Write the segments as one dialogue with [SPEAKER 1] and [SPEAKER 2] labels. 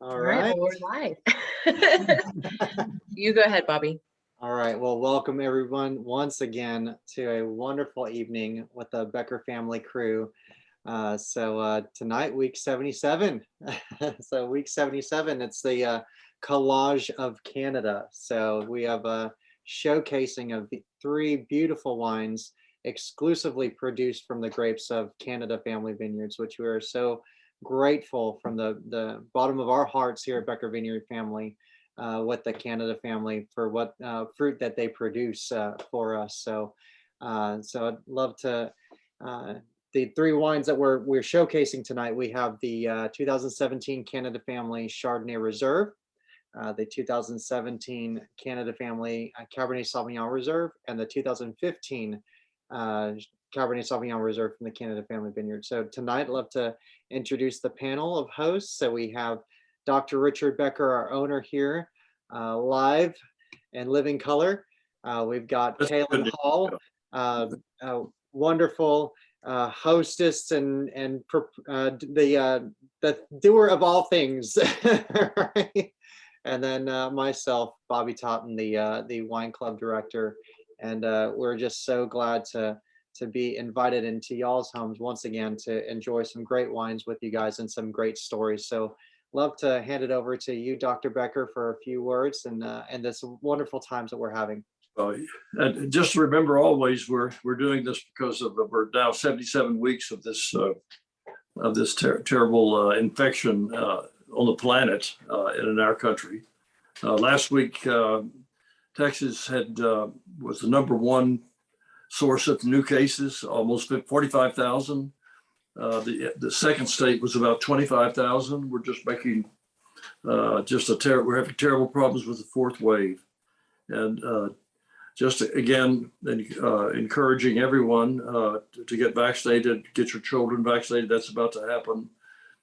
[SPEAKER 1] All
[SPEAKER 2] All right,
[SPEAKER 1] right.
[SPEAKER 2] well, we're live. You go ahead, Bobby.
[SPEAKER 1] All right. Well, welcome everyone once again to a wonderful evening with the Becker family crew. Tonight, week 77. So week 77, it's the collage of Canada. So we have a showcasing of the three beautiful wines exclusively produced from the grapes of Canada Family Vineyards, which we are so grateful from the bottom of our hearts here at Becker Vineyard family with the Canada family for what fruit that they produce for us. So I'd love to, the three wines that we're showcasing tonight. We have the 2017 Canada Family Chardonnay Reserve, the 2017 Canada Family Cabernet Sauvignon Reserve, and the 2015 Cabernet Sauvignon Reserve from the Canada Family Vineyard. So tonight, I'd love to introduce the panel of hosts. So we have Dr. Richard Becker, our owner here, live and living color. We've got Kaylin Hall, wonderful hostess and the doer of all things, right? And then myself, Bobby Totten, the wine club director, and we're just so glad to be invited into y'all's homes once again to enjoy some great wines with you guys and some great stories. So love to hand it over to you, Dr. Becker, for a few words and this wonderful times that we're having.
[SPEAKER 3] And just remember, always we're doing this because of we're now 77 weeks of this terrible infection on the planet and in our country. Last week, Texas was the number one source of new cases, almost 45,000. The second state was about 25,000. We're just making we're having terrible problems with the fourth wave, and just again encouraging everyone to get vaccinated, get your children vaccinated. That's about to happen.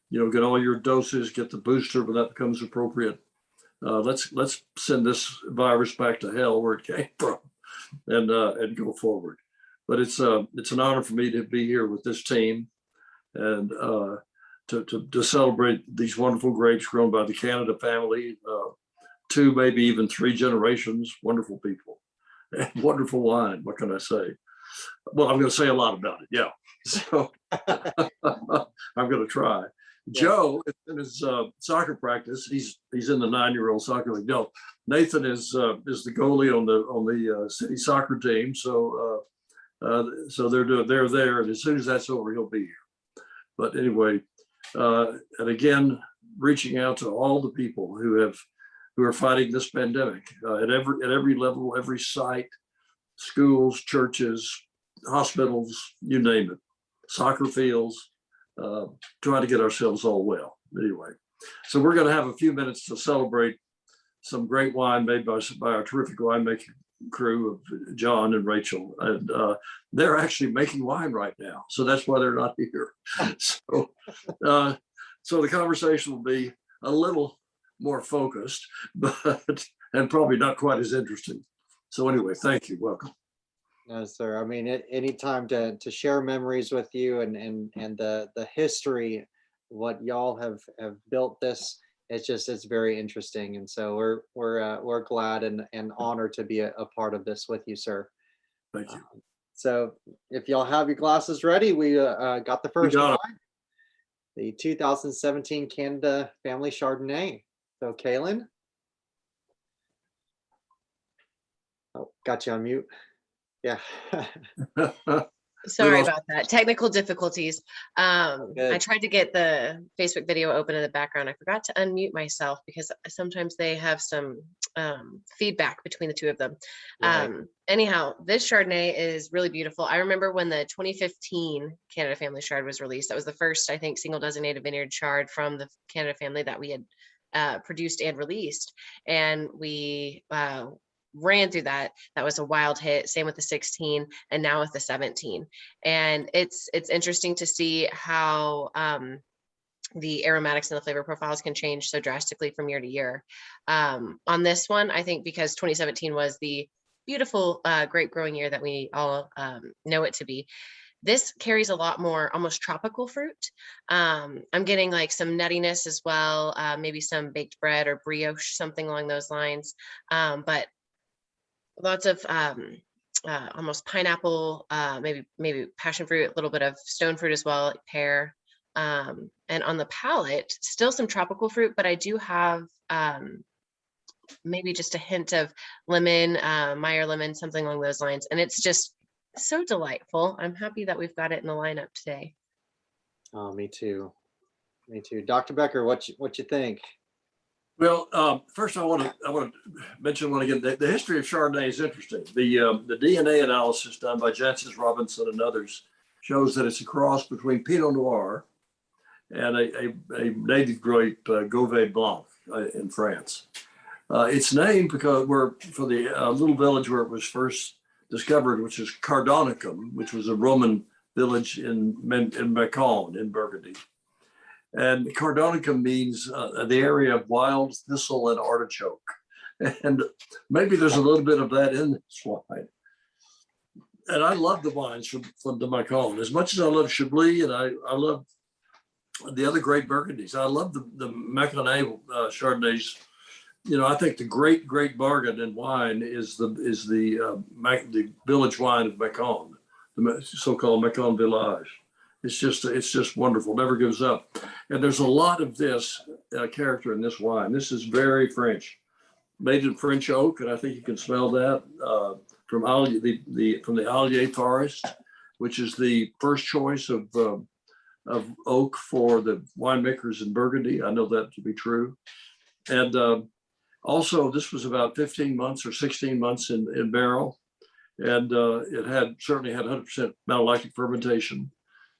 [SPEAKER 3] You know, get all your doses, get the booster when that becomes appropriate. Let's send this virus back to hell where it came from, and go forward. But it's an honor for me to be here with this team and to celebrate these wonderful grapes grown by the Canada family, 2, maybe even 3 generations, wonderful people, and wonderful wine. What can I say? Well, I'm going to say a lot about it. Yeah. So I'm going to try. Yeah. Joe is in his soccer practice. He's in the 9-year-old soccer league. No, Nathan is the goalie on the city soccer team. So they're there, and as soon as that's over, he'll be here. But anyway, and again, reaching out to all the people who are fighting this pandemic at every level, every site, schools, churches, hospitals, you name it, soccer fields, trying to get ourselves all well. Anyway, so we're going to have a few minutes to celebrate some great wine made by our terrific winemaking crew of John and Rachel, and they're actually making wine right now, so that's why they're not here. So the conversation will be a little more focused, and probably not quite as interesting. So anyway, thank you. Welcome.
[SPEAKER 1] No, sir. I mean, any time to share memories with you and the history, what y'all have built this. It's very interesting, and so we're glad and honored to be a part of this with you, sir.
[SPEAKER 3] Thank you.
[SPEAKER 1] So if y'all have your glasses ready, we got the first wine, the 2017 Canada Family Chardonnay. So Kaylin, oh, got you on mute. Yeah.
[SPEAKER 2] Sorry about that. Technical difficulties. I tried to get the Facebook video open in the background. I forgot to unmute myself because sometimes they have some feedback between the two of them. Right. Anyhow, this Chardonnay is really beautiful. I remember when the 2015 Canada Family Chard was released. That was the first, I think, single designated vineyard chard from the Canada family that we had produced and released. And we ran through that. That was a wild hit. Same with the 16 and now with the 17. And it's interesting to see how the aromatics and the flavor profiles can change so drastically from year to year. On this one, I think because 2017 was the beautiful grape growing year that we all know it to be, This carries a lot more almost tropical fruit. I'm getting like some nuttiness as well, maybe some baked bread or brioche, something along those lines. But lots of almost pineapple, maybe passion fruit, a little bit of stone fruit as well, like pear. And on the palate, still some tropical fruit, but I do have maybe just a hint of lemon, Meyer lemon, something along those lines. And it's just so delightful. I'm happy that we've got it in the lineup today.
[SPEAKER 1] Oh, me too. Me too. Dr. Becker, what you think?
[SPEAKER 3] Well, first I want to mention one again. The history of Chardonnay is interesting. The DNA analysis done by Jancis Robinson and others shows that it's a cross between Pinot Noir and a native grape, Gouvet Blanc, in France. It's named because we're for the little village where it was first discovered, which is Cardonicum, which was a Roman village in Macon in Burgundy. And Cardonicum means the area of wild thistle and artichoke. And maybe there's a little bit of that in this wine. And I love the wines from the Macon. As much as I love Chablis and I love the other great Burgundies, I love the Maconnais Chardonnays. You know, I think the great bargain in wine is the village wine of Macon, the so-called Macon Village. It's just wonderful. Never gives up. And there's a lot of this character in this wine. This is very French, made in French oak, and I think you can smell that from the Allier forest, which is the first choice of oak for the winemakers in Burgundy. I know that to be true. And also, this was about 15 months or 16 months in barrel, and it certainly had 100% malolactic fermentation.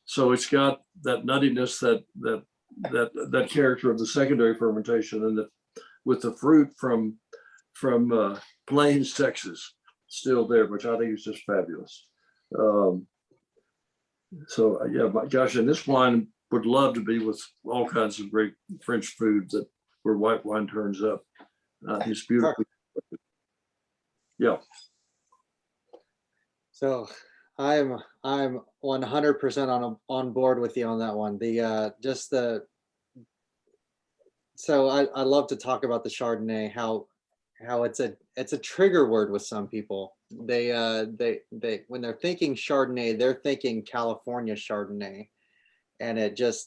[SPEAKER 3] So it's got that nuttiness, that character of the secondary fermentation, and with the fruit from Plains, Texas, still there, which I think is just fabulous. So yeah, my gosh, and this wine would love to be with all kinds of great French foods where white wine turns up. It's beautiful. Yeah. So
[SPEAKER 1] I'm 100% on board with you on that one. So I love to talk about the Chardonnay, how it's a trigger word with some people. They when they're thinking Chardonnay, they're thinking California Chardonnay, and it gets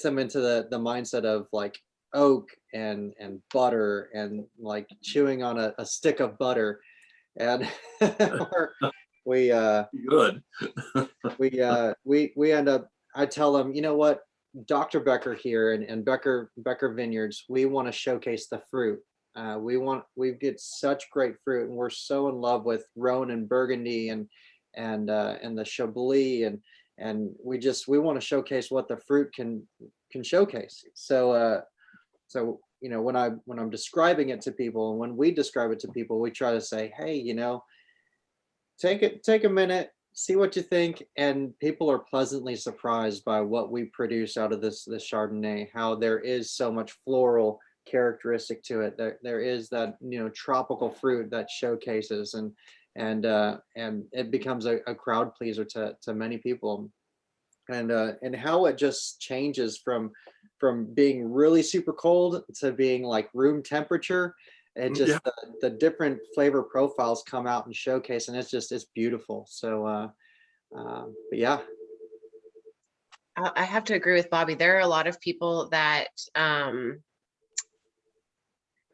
[SPEAKER 1] them into the mindset of like oak and butter and like chewing on a stick of butter. And we
[SPEAKER 3] good.
[SPEAKER 1] we end up, I tell them, you know what, Dr. Becker here and Becker Vineyards, we want to showcase the fruit. We get such great fruit, and we're so in love with Rhone and Burgundy and the Chablis, and we want to showcase what the fruit can showcase. So you know, when I'm describing it to people, and when we describe it to people, we try to say, hey, you know, take a minute, see what you think. And people are pleasantly surprised by what we produce out of this Chardonnay, how there is so much floral characteristic to it. There is that, you know, tropical fruit that showcases, and it becomes a crowd pleaser to many people. And how it just changes from being really super cold to being like room temperature. It just, the different flavor profiles come out and showcase, and it's beautiful. So but yeah,
[SPEAKER 2] I have to agree with Bobby. There are a lot of people that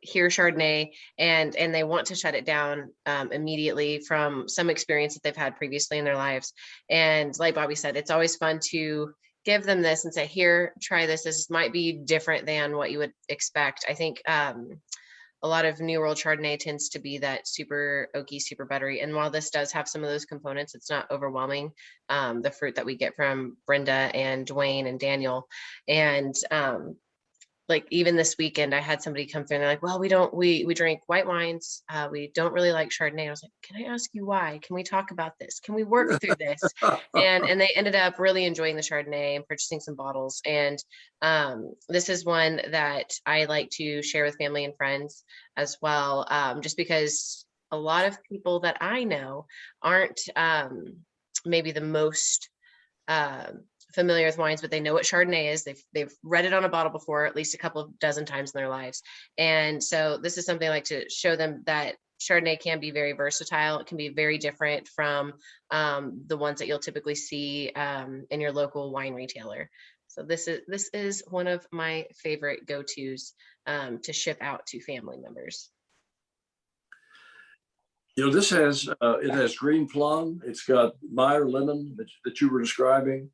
[SPEAKER 2] hear Chardonnay and they want to shut it down immediately from some experience that they've had previously in their lives. And like Bobby said, it's always fun to give them this and say, here, try this. This might be different than what you would expect. I think a lot of New World Chardonnay tends to be that super oaky, super buttery. And while this does have some of those components, it's not overwhelming. The fruit that we get from Brenda and Dwayne and Daniel. And like even this weekend, I had somebody come through and they're like, well, we drink white wines. We don't really like Chardonnay. I was like, can I ask you why? Can we talk about this? Can we work through this? And they ended up really enjoying the Chardonnay and purchasing some bottles. And this is one that I like to share with family and friends as well, just because a lot of people that I know aren't maybe the most familiar with wines, but they know what Chardonnay is. They've read it on a bottle before, at least a couple of dozen times in their lives. And so this is something I like to show them, that Chardonnay can be very versatile. It can be very different from the ones that you'll typically see in your local wine retailer. So this is one of my favorite go-tos to ship out to family members.
[SPEAKER 3] You know, this has it has green plum. It's got Meyer lemon that you were describing,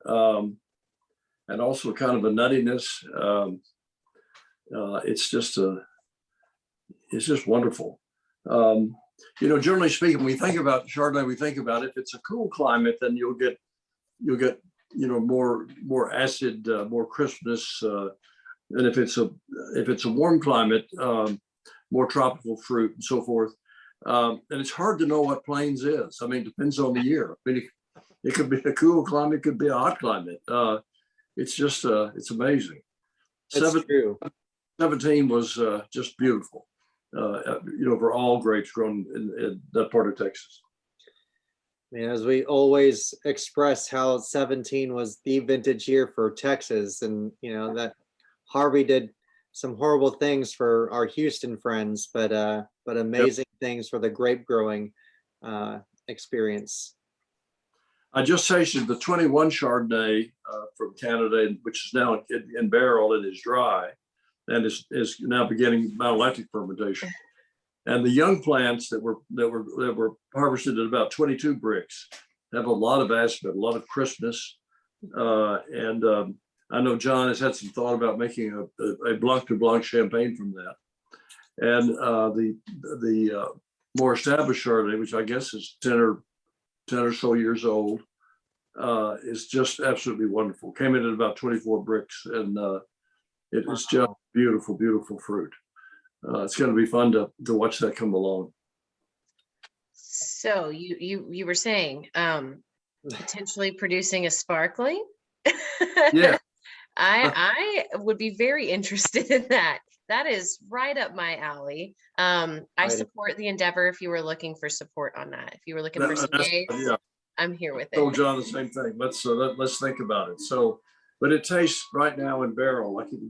[SPEAKER 3] and also kind of a nuttiness. It's just wonderful. You know, generally speaking, when we think about Chardonnay, we think about if it's a cool climate, then you'll get you know, more acid, more crispness, and if it's a warm climate, more tropical fruit and so forth. And it's hard to know what Plains is. I mean, it depends on the year. I mean, it could be a cool climate, it could be a hot climate. It's just it's amazing.
[SPEAKER 1] That's true.
[SPEAKER 3] 17 was just beautiful. You know, for all grapes grown in that part of Texas.
[SPEAKER 1] As we always express how 17 was the vintage year for Texas, and you know that Harvey did some horrible things for our Houston friends, but amazing things for the grape growing experience.
[SPEAKER 3] I just tasted the 21 Chardonnay from Canada, which is now in barrel and is dry, and is now beginning malolactic fermentation. And the young plants that were harvested at about 22 bricks have a lot of acid, a lot of crispness, and I know John has had some thought about making a Blanc de Blanc champagne from that. And the more established Chardonnay, which I guess is 10 or so years old, is just absolutely wonderful. Came in at about 24 bricks, and it is just beautiful, beautiful fruit. It's going to be fun to watch that come along.
[SPEAKER 2] So you were saying potentially producing a sparkling?
[SPEAKER 3] Yeah.
[SPEAKER 2] I would be very interested in that. That is right up my alley. I support the endeavor if you were looking for support on that. If you were looking for some days,
[SPEAKER 3] yeah.
[SPEAKER 2] I'm here with
[SPEAKER 3] I told
[SPEAKER 2] it.
[SPEAKER 3] John the same thing. Let's think about it. So, but it tastes right now in barrel like it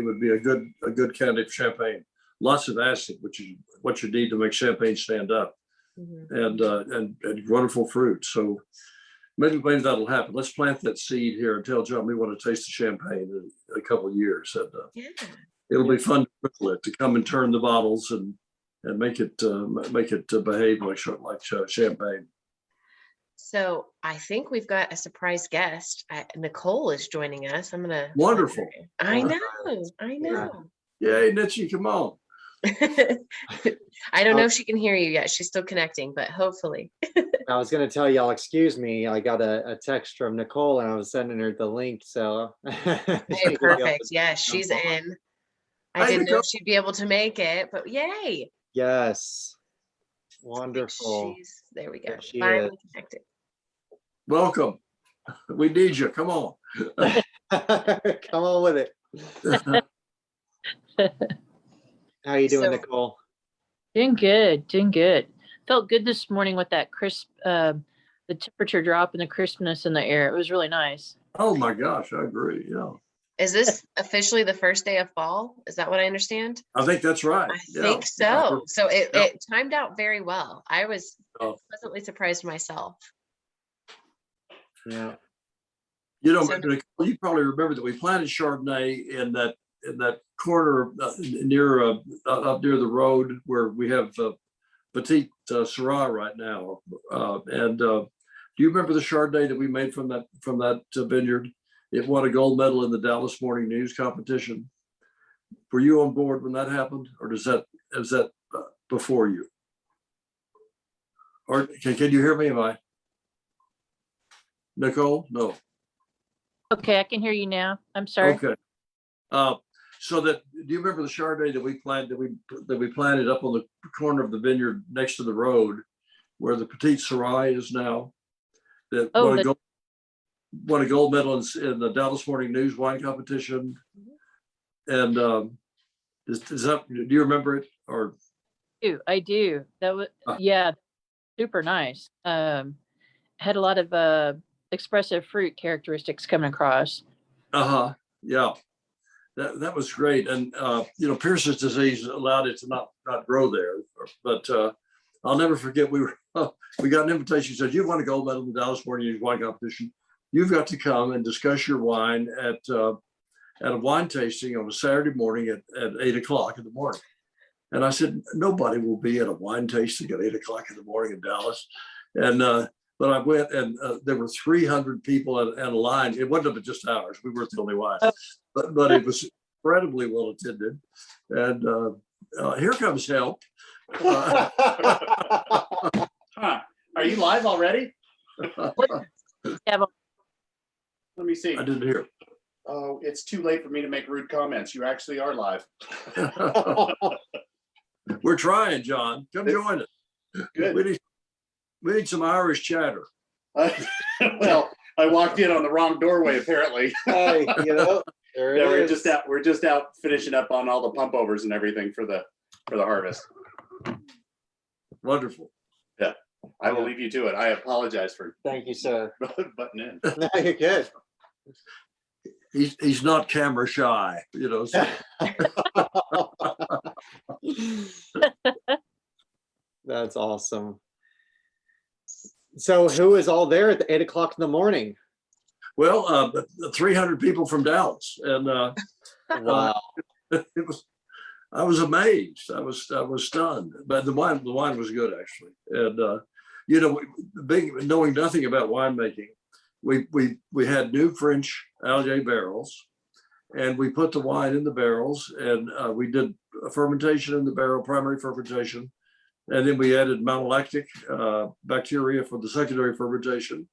[SPEAKER 3] would be a good candidate for champagne. Lots of acid, which is what you need to make champagne stand up, and wonderful fruit. So maybe that'll happen. Let's plant that seed here and tell John we want to taste the champagne in a couple of years. And it'll be fun to come and turn the bottles and make it behave like champagne.
[SPEAKER 2] So I think we've got a surprise guest. Nicole is joining us. I'm gonna.
[SPEAKER 3] Wonderful.
[SPEAKER 2] I know.
[SPEAKER 3] Yay, Nitchie, come on.
[SPEAKER 2] I don't know if she can hear you yet. She's still connecting, but hopefully.
[SPEAKER 1] I was going to tell y'all, excuse me. I got a text from Nicole, and I was sending her the link. So,
[SPEAKER 2] hey, perfect. Yes, she's in. I didn't know if she'd be able to make it, but yay!
[SPEAKER 1] Yes, wonderful.
[SPEAKER 2] There we go.
[SPEAKER 1] She
[SPEAKER 2] Finally connected.
[SPEAKER 3] Welcome. We need you. Come on.
[SPEAKER 1] Come on with it. How you doing, Nicole?
[SPEAKER 4] Doing good. Felt good this morning with that crisp, the temperature drop and the crispness in the air. It was really nice.
[SPEAKER 3] Oh my gosh, I agree. Yeah.
[SPEAKER 2] Is this officially the first day of fall? Is that what I understand?
[SPEAKER 3] I think that's right.
[SPEAKER 2] I think so. So it timed out very well. I was pleasantly surprised myself.
[SPEAKER 1] Yeah.
[SPEAKER 3] You know, you probably remember that we planted Chardonnay in that corner near up near the road where we have Petite Syrah right now. And do you remember the Chardonnay that we made from that vineyard? It won a gold medal in the Dallas Morning News competition. Were you on board when that happened, or is that before you? Or can you hear me? Am I? Nicole? No.
[SPEAKER 4] Okay, I can hear you now. I'm sorry.
[SPEAKER 3] Okay. So do you remember the Chardonnay that we planted up on the corner of the vineyard next to the road, where the Petite Syrah is now? That won a gold medal in the Dallas Morning News wine competition. And do you remember it? Or
[SPEAKER 4] I do. That was,
[SPEAKER 3] Ah.
[SPEAKER 4] yeah, super nice. Had a lot of expressive fruit characteristics coming across.
[SPEAKER 3] Uh-huh. Yeah. That was great. And Pierce's disease allowed it to not grow there. But I'll never forget, we got an invitation. Said, you want to go medal in the Dallas Morning News wine competition? You've got to come and discuss your wine at a wine tasting on a Saturday morning at 8 o'clock in the morning. And I said, nobody will be at a wine tasting at 8 o'clock in the morning in Dallas. And but I went, and there were 300 people at a line. It wasn't just ours. We weren't the only wine, but it was incredibly well attended. And here comes help.
[SPEAKER 5] Huh. Are you live already?
[SPEAKER 4] Yeah,
[SPEAKER 5] Let me see.
[SPEAKER 3] I didn't hear.
[SPEAKER 5] Oh, it's too late for me to make rude comments. You actually are live.
[SPEAKER 3] We're trying, John. Come join us.
[SPEAKER 5] Good.
[SPEAKER 3] We need some Irish chatter.
[SPEAKER 5] Well, I walked in on the wrong doorway, apparently.
[SPEAKER 1] Hey, there
[SPEAKER 5] Yeah,
[SPEAKER 1] it is.
[SPEAKER 5] we're just out finishing up on all the pump overs and everything for the harvest.
[SPEAKER 3] Wonderful.
[SPEAKER 5] I will leave you to it. I apologize for
[SPEAKER 1] Thank you, sir.
[SPEAKER 5] butting in.
[SPEAKER 1] No, you're good.
[SPEAKER 3] He's not camera shy, so.
[SPEAKER 1] That's awesome. So who is all there at 8 o'clock in the morning?
[SPEAKER 3] Well, 300 people from Dallas, and
[SPEAKER 1] Wow.
[SPEAKER 3] it was. I was amazed. I was stunned. But the wine was good, actually. And knowing nothing about winemaking, we had new French Alger barrels, and we put the wine in the barrels, and we did a fermentation in the barrel, primary fermentation, and then we added malolactic bacteria for the secondary fermentation,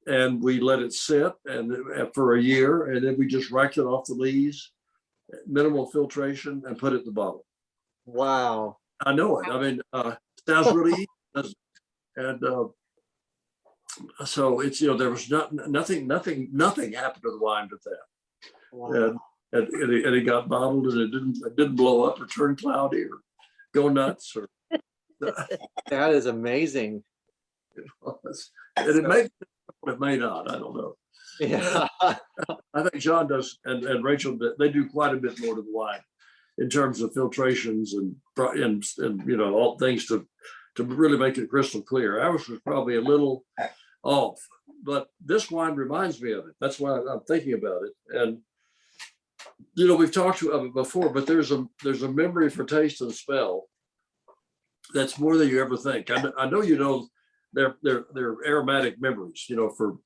[SPEAKER 3] and we let it sit for a year, and then we just racked it off the lees, minimal filtration, and put it in the bottle.
[SPEAKER 1] Wow.
[SPEAKER 3] I know it. I mean, sounds really easy, doesn't it? And so it's there was nothing happened to the wine but that.
[SPEAKER 1] Wow.
[SPEAKER 3] And it got bottled, and it didn't blow up or turn cloudy or go nuts or.
[SPEAKER 1] That is amazing.
[SPEAKER 3] And it may not. I don't know.
[SPEAKER 1] Yeah.
[SPEAKER 3] I think John does, and Rachel, they do quite a bit more to the wine in terms of filtrations and all things to really make it crystal clear. Ours was probably a little off, but this wine reminds me of it. That's why I'm thinking about it. And we've talked about it before, but there's a memory for taste and smell that's more than you ever think. I know they're aromatic memories, for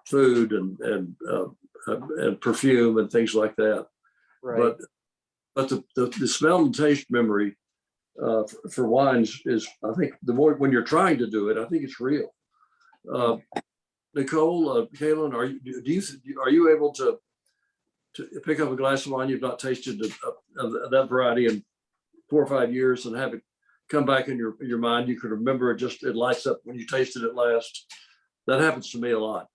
[SPEAKER 3] food and perfume and things like that.
[SPEAKER 1] Right.
[SPEAKER 3] But the smell and taste memory for wines is, I think, the more when you're trying to do it, I think it's real. Nicole, Kaylin, are you able to pick up a glass of wine you've not tasted of that variety in 4 or 5 years and have it come back in your mind? You can remember it lights up when you tasted it last. That happens to me a lot.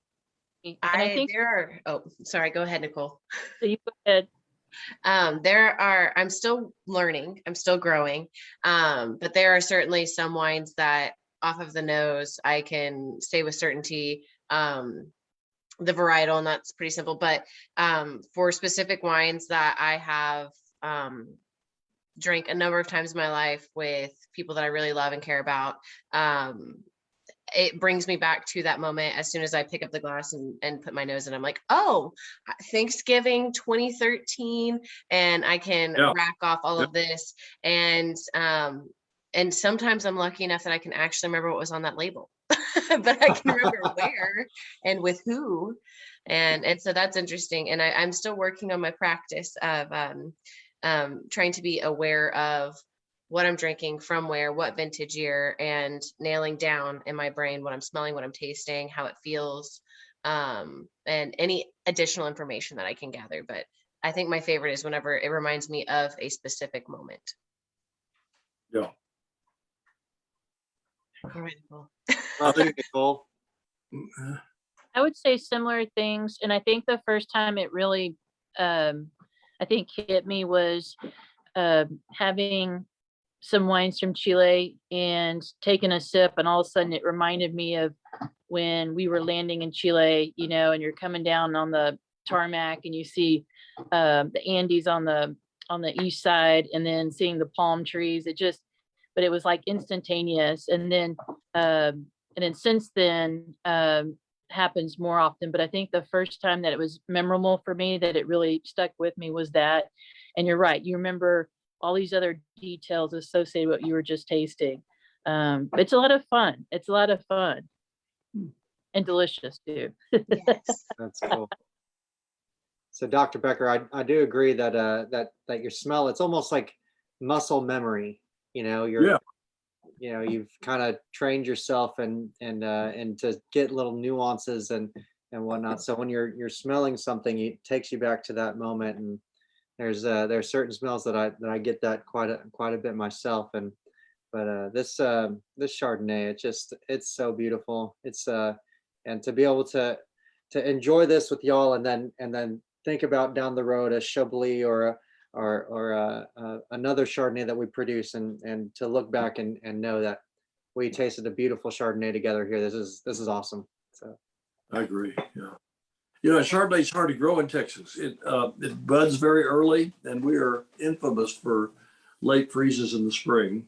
[SPEAKER 4] and I think
[SPEAKER 2] Sorry, go ahead, Nicole.
[SPEAKER 4] so. You go ahead.
[SPEAKER 2] I'm still learning, I'm still growing. But there are certainly some wines that off of the nose, I can say with certainty, the varietal, and that's pretty simple. But for specific wines that I have drank a number of times in my life with people that I really love and care about, it brings me back to that moment as soon as I pick up the glass and put my nose in. I'm like, oh, Thanksgiving 2013, and I can rack off all of this. And sometimes I'm lucky enough that I can actually remember what was on that label, but I can remember where and with who. And so that's interesting. And I'm still working on my practice of trying to be aware of what I'm drinking, from where, what vintage year, and nailing down in my brain what I'm smelling, what I'm tasting, how it feels, and any additional information that I can gather. But I think my favorite is whenever it reminds me of a specific moment.
[SPEAKER 3] Yeah.
[SPEAKER 2] All right, Nicole.
[SPEAKER 1] Thank you, Nicole.
[SPEAKER 4] I would say similar things. And I think the first time it really, I think hit me was having some wines from Chile and taking a sip, and all of a sudden it reminded me of when we were landing in Chile, you know, and you're coming down on the tarmac and you see the Andes on the east side, and then seeing the palm trees. But it was like instantaneous. And then since then, happens more often. But I think the first time that it was memorable for me, that it really stuck with me, was that. And you're right, you remember all these other details associated with what you were just tasting. It's a lot of fun. It's a lot of fun and delicious too.
[SPEAKER 2] Yes.
[SPEAKER 1] That's cool. So Dr. Becker, I do agree that that your smell, it's almost like muscle memory. You know,
[SPEAKER 3] Yeah.
[SPEAKER 1] you know, you've kind of trained yourself and to get little nuances and whatnot. So when you're smelling something, it takes you back to that moment. And there's certain smells that I get that quite a bit myself. But this Chardonnay, it's so beautiful. And to be able to enjoy this with y'all, and then think about down the road a Chablis or another Chardonnay that we produce, and to look back and know that we tasted a beautiful Chardonnay together here. This is awesome. So
[SPEAKER 3] I agree. Yeah. You know, Chardonnay is hard to grow in Texas. It buds very early, and we are infamous for late freezes in the spring.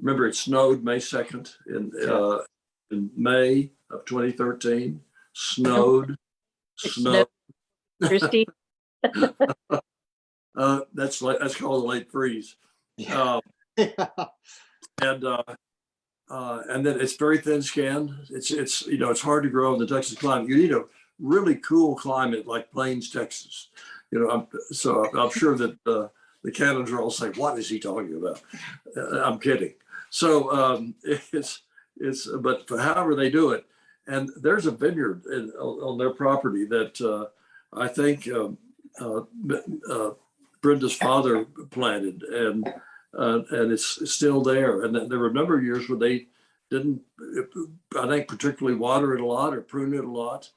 [SPEAKER 3] Remember, it snowed May 2nd in May of 2013. Snowed.
[SPEAKER 4] Christy.
[SPEAKER 3] That's called a late freeze.
[SPEAKER 1] yeah.
[SPEAKER 3] And then it's very thin skinned. It's you know, it's hard to grow in the Texas climate. You need a really cool climate like Plains, Texas. You know, I'm sure that the Canadians are all saying, "What is he talking about?" I'm kidding. So but however they do it, and there's a vineyard on their property that I think Brenda's father planted, and it's still there. And there were a number of years where they didn't, I think, particularly water it a lot or prune it a lot.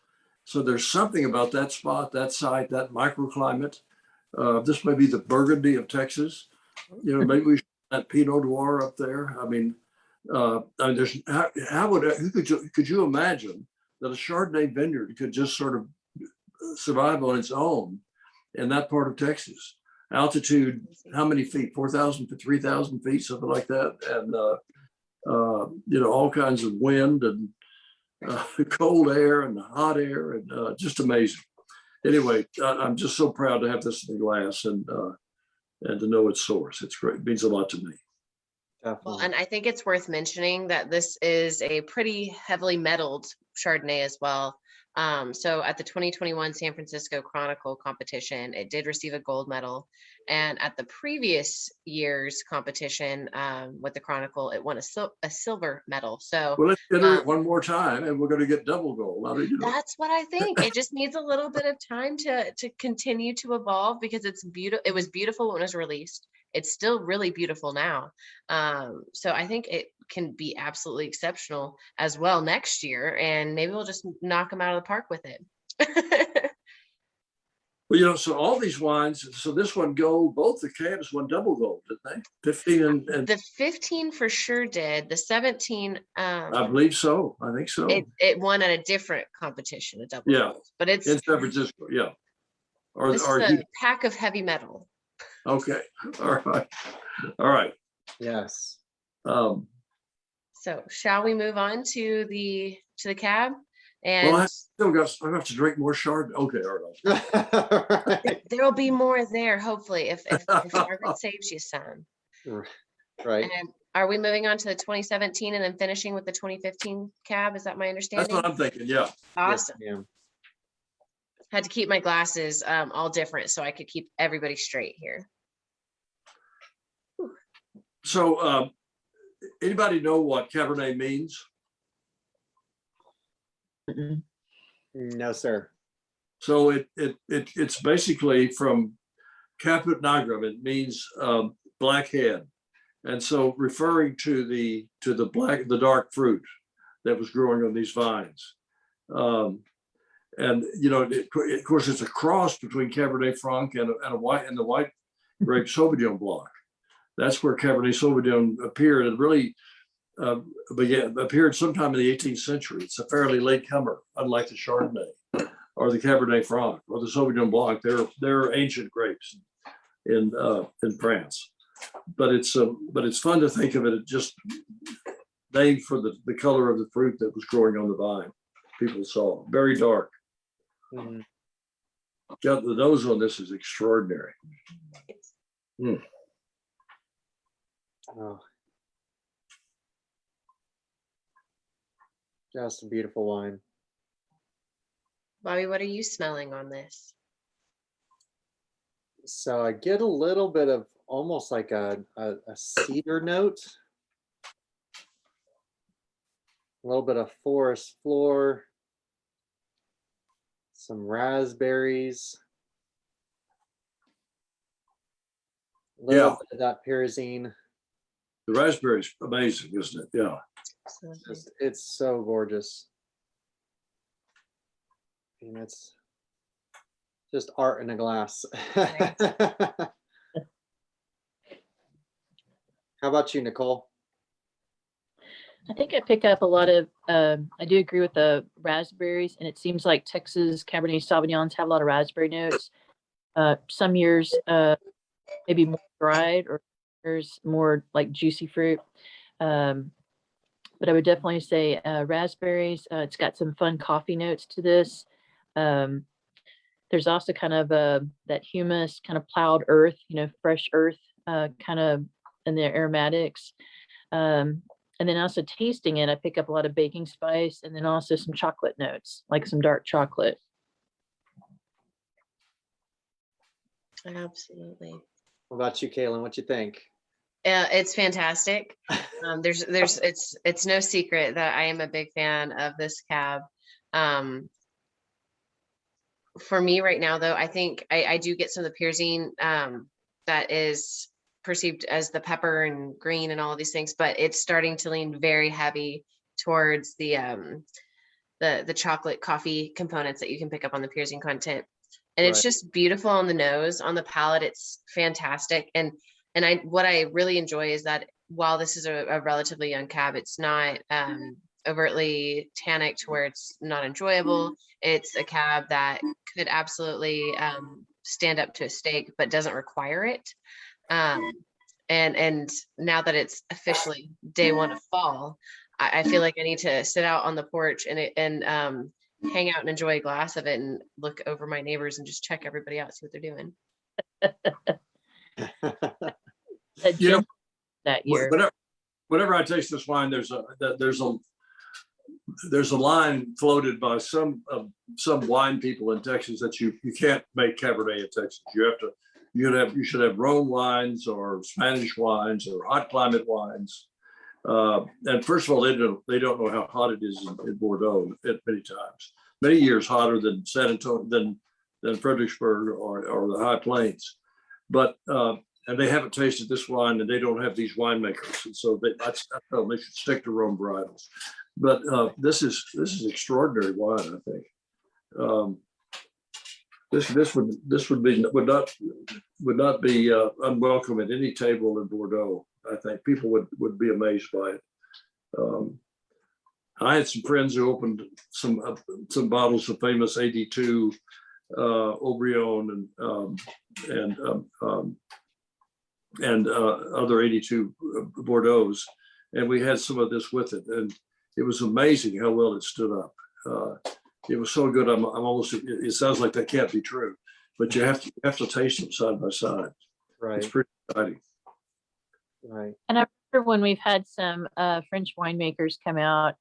[SPEAKER 3] So there's something about that spot, that site, that microclimate. This may be the Burgundy of Texas. You know, maybe we should have that Pinot Noir up there. I mean, there's could you imagine that a Chardonnay vineyard could just sort of survive on its own in that part of Texas? Altitude, how many feet? 4,000 to 3,000 feet, something like that. And, you know, all kinds of wind and cold air and hot air, and just amazing. Anyway, I'm just so proud to have this in the glass and to know its source. It's great. It means a lot to me.
[SPEAKER 2] Well, and I think it's worth mentioning that this is a pretty heavily metalled Chardonnay as well. So at the 2021 San Francisco Chronicle competition, it did receive a gold medal. And at the previous year's competition with the Chronicle, it won a silver medal. So
[SPEAKER 3] well, let's enter it one more time and we're going to get double gold.
[SPEAKER 2] That's what I think. It just needs a little bit of time to continue to evolve, because it's beautiful. It was beautiful when it was released. It's still really beautiful now. So I think it can be absolutely exceptional as well next year, and maybe we'll just knock them out of the park with it.
[SPEAKER 3] Well, you know, so all these wines, so this one gold, both the cabs won double gold, didn't they? 15 and
[SPEAKER 2] the 15 for sure did. The 17,
[SPEAKER 3] I believe so. I think so.
[SPEAKER 2] It won at a different competition, a double gold. But it's
[SPEAKER 3] in San Francisco, yeah.
[SPEAKER 2] This is a pack of heavy metal.
[SPEAKER 3] Okay. All right.
[SPEAKER 1] Yes.
[SPEAKER 2] So shall we move on to the cab? And
[SPEAKER 3] well, I have to drink more Chardonnay. Okay, all
[SPEAKER 1] right.
[SPEAKER 2] There'll be more there, hopefully, if Margaret saves you some.
[SPEAKER 1] Right.
[SPEAKER 2] And are we moving on to the 2017 and then finishing with the 2015 cab? Is that my understanding?
[SPEAKER 3] That's what I'm thinking. Yeah.
[SPEAKER 2] Awesome.
[SPEAKER 1] Yes,
[SPEAKER 2] had to keep my glasses all different so I could keep everybody straight here.
[SPEAKER 3] So, anybody know what Cabernet means?
[SPEAKER 1] No, sir.
[SPEAKER 3] So it's basically from Caput Nigrum. It means black head, and so referring to the dark fruit that was growing on these vines. And you know, of course, it's a cross between Cabernet Franc and the white grape Sauvignon Blanc. That's where Cabernet Sauvignon appeared, and really appeared sometime in the 18th century. It's a fairly late comer, unlike the Chardonnay or the Cabernet Franc or the Sauvignon Blanc. They're ancient grapes in France. But it's fun to think of it just named for the color of the fruit that was growing on the vine. People saw very dark.
[SPEAKER 1] Mhm.
[SPEAKER 3] The nose on this is extraordinary. Mm.
[SPEAKER 1] Oh. Just a beautiful wine.
[SPEAKER 2] Bobby, what are you smelling on this?
[SPEAKER 1] So I get a little bit of almost like a cedar note, a little bit of forest floor, some raspberries, a little bit of that pyrazine.
[SPEAKER 3] The raspberry's amazing, isn't it? Yeah.
[SPEAKER 1] It's so gorgeous. And it's just art in a glass.
[SPEAKER 2] Right.
[SPEAKER 1] How about you, Nicole?
[SPEAKER 4] I think I pick up a lot of, I do agree with the raspberries, and it seems like Texas Cabernet Sauvignons have a lot of raspberry notes. Some years, maybe more dried, or there's more like juicy fruit. But I would definitely say raspberries. It's got some fun coffee notes to this. There's also kind of that humus, kind of plowed earth, fresh earth, kind of in the aromatics. And then also tasting it, I pick up a lot of baking spice, and then also some chocolate notes, like some dark chocolate.
[SPEAKER 2] Absolutely.
[SPEAKER 1] What about you, Kaylin? What you think?
[SPEAKER 2] It's fantastic. It's no secret that I am a big fan of this cab. For me right now, though, I think I do get some of the pyrazine that is perceived as the pepper and green and all of these things, but it's starting to lean very heavy towards the chocolate coffee components that you can pick up on the pyrazine content. And it's just beautiful on the nose, on the palate. It's fantastic. And what I really enjoy is that while this is a relatively young cab, it's not overtly tannic to where it's not enjoyable. It's a cab that could absolutely stand up to a steak, but doesn't require it. And now that it's officially day one of fall, I feel like I need to sit out on the porch and hang out and enjoy a glass of it and look over my neighbors and just check everybody out, see what they're doing.
[SPEAKER 4] That year.
[SPEAKER 3] Whenever I taste this wine, there's a line floated by some wine people in Texas that you can't make Cabernet in Texas. You should have Rhone wines or Spanish wines or hot climate wines. And first of all, they don't know how hot it is in Bordeaux at many times. Many years hotter than San Antonio, than Fredericksburg or the High Plains. But and they haven't tasted this wine, and they don't have these winemakers, and so I tell them they should stick to Rhone varietals. But this is extraordinary wine, I think. This would not be unwelcome at any table in Bordeaux. I think people would be amazed by it. I had some friends who opened some bottles of famous 82 Aubryon and other 82 Bordeaux's, and we had some of this with it, and it was amazing how well it stood up. It was so good. I'm almost. It sounds like that can't be true, but you have to taste them side by side.
[SPEAKER 1] Right.
[SPEAKER 3] It's pretty exciting.
[SPEAKER 1] Right.
[SPEAKER 4] And I remember when we've had some French winemakers come out,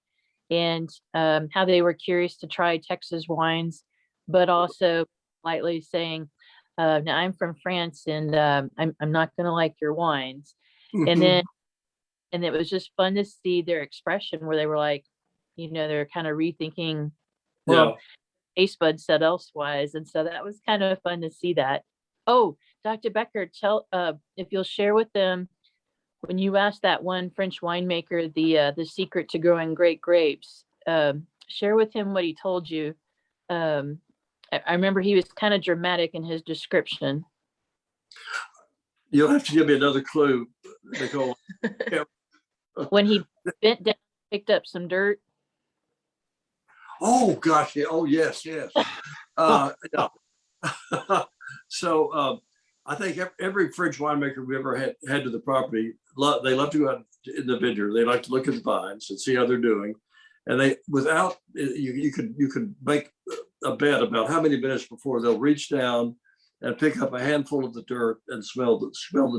[SPEAKER 4] and how they were curious to try Texas wines, but also lightly saying, now I'm from France, and I'm not going to like your wines. And it was just fun to see their expression where they were like, they're kind of rethinking, well, taste buds said elsewise. And so that was kind of fun to see that. Oh, Dr. Becker, tell if you'll share with them, when you asked that one French winemaker the secret to growing great grapes, share with him what he told you. I remember he was kind of dramatic in his description.
[SPEAKER 3] You'll have to give me another clue. Nicole. Yeah.
[SPEAKER 4] When he bent down, picked up some dirt.
[SPEAKER 3] Oh gosh, yeah. Oh yes, yes. Yeah. So I think every French winemaker we ever had to the property, they love to go out in the vineyard. They like to look at the vines and see how they're doing. And they, without you could make a bet about how many minutes before they'll reach down and pick up a handful of the dirt and smell the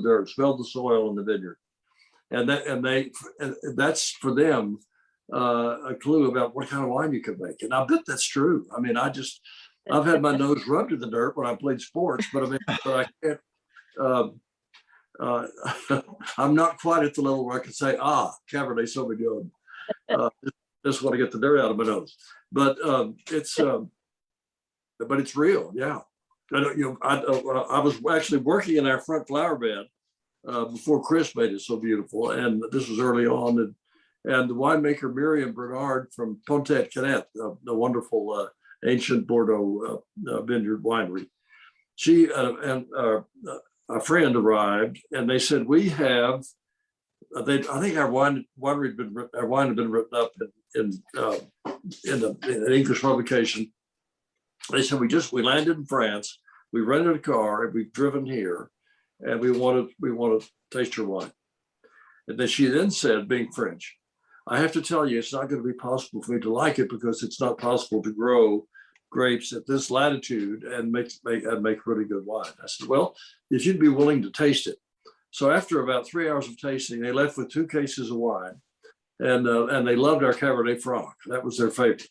[SPEAKER 3] dirt, smell the soil in the vineyard. And that's for them a clue about what kind of wine you can make. And I bet that's true. I mean, I've had my nose rubbed in the dirt when I played sports, but I can't. I'm not quite at the level where I can say, Cabernet Sauvignon. Just want to get the dirt out of my nose, but it's real. Yeah, I was actually working in our front flower bed before Chris made it so beautiful, and this was early on, and the winemaker Miriam Bernard from Pontet Canet, the wonderful ancient Bordeaux vineyard winery, she and a friend arrived, and they said, we have. I think our wine had been written up in an English publication. They said we landed in France, we rented a car, and we've driven here, and we want to taste your wine. And then she said, being French, I have to tell you, it's not going to be possible for me to like it because it's not possible to grow grapes at this latitude and make really good wine. I said, well, if you'd be willing to taste it. So after about 3 hours of tasting, they left with 2 cases of wine, and they loved our Cabernet Franc. That was their favorite.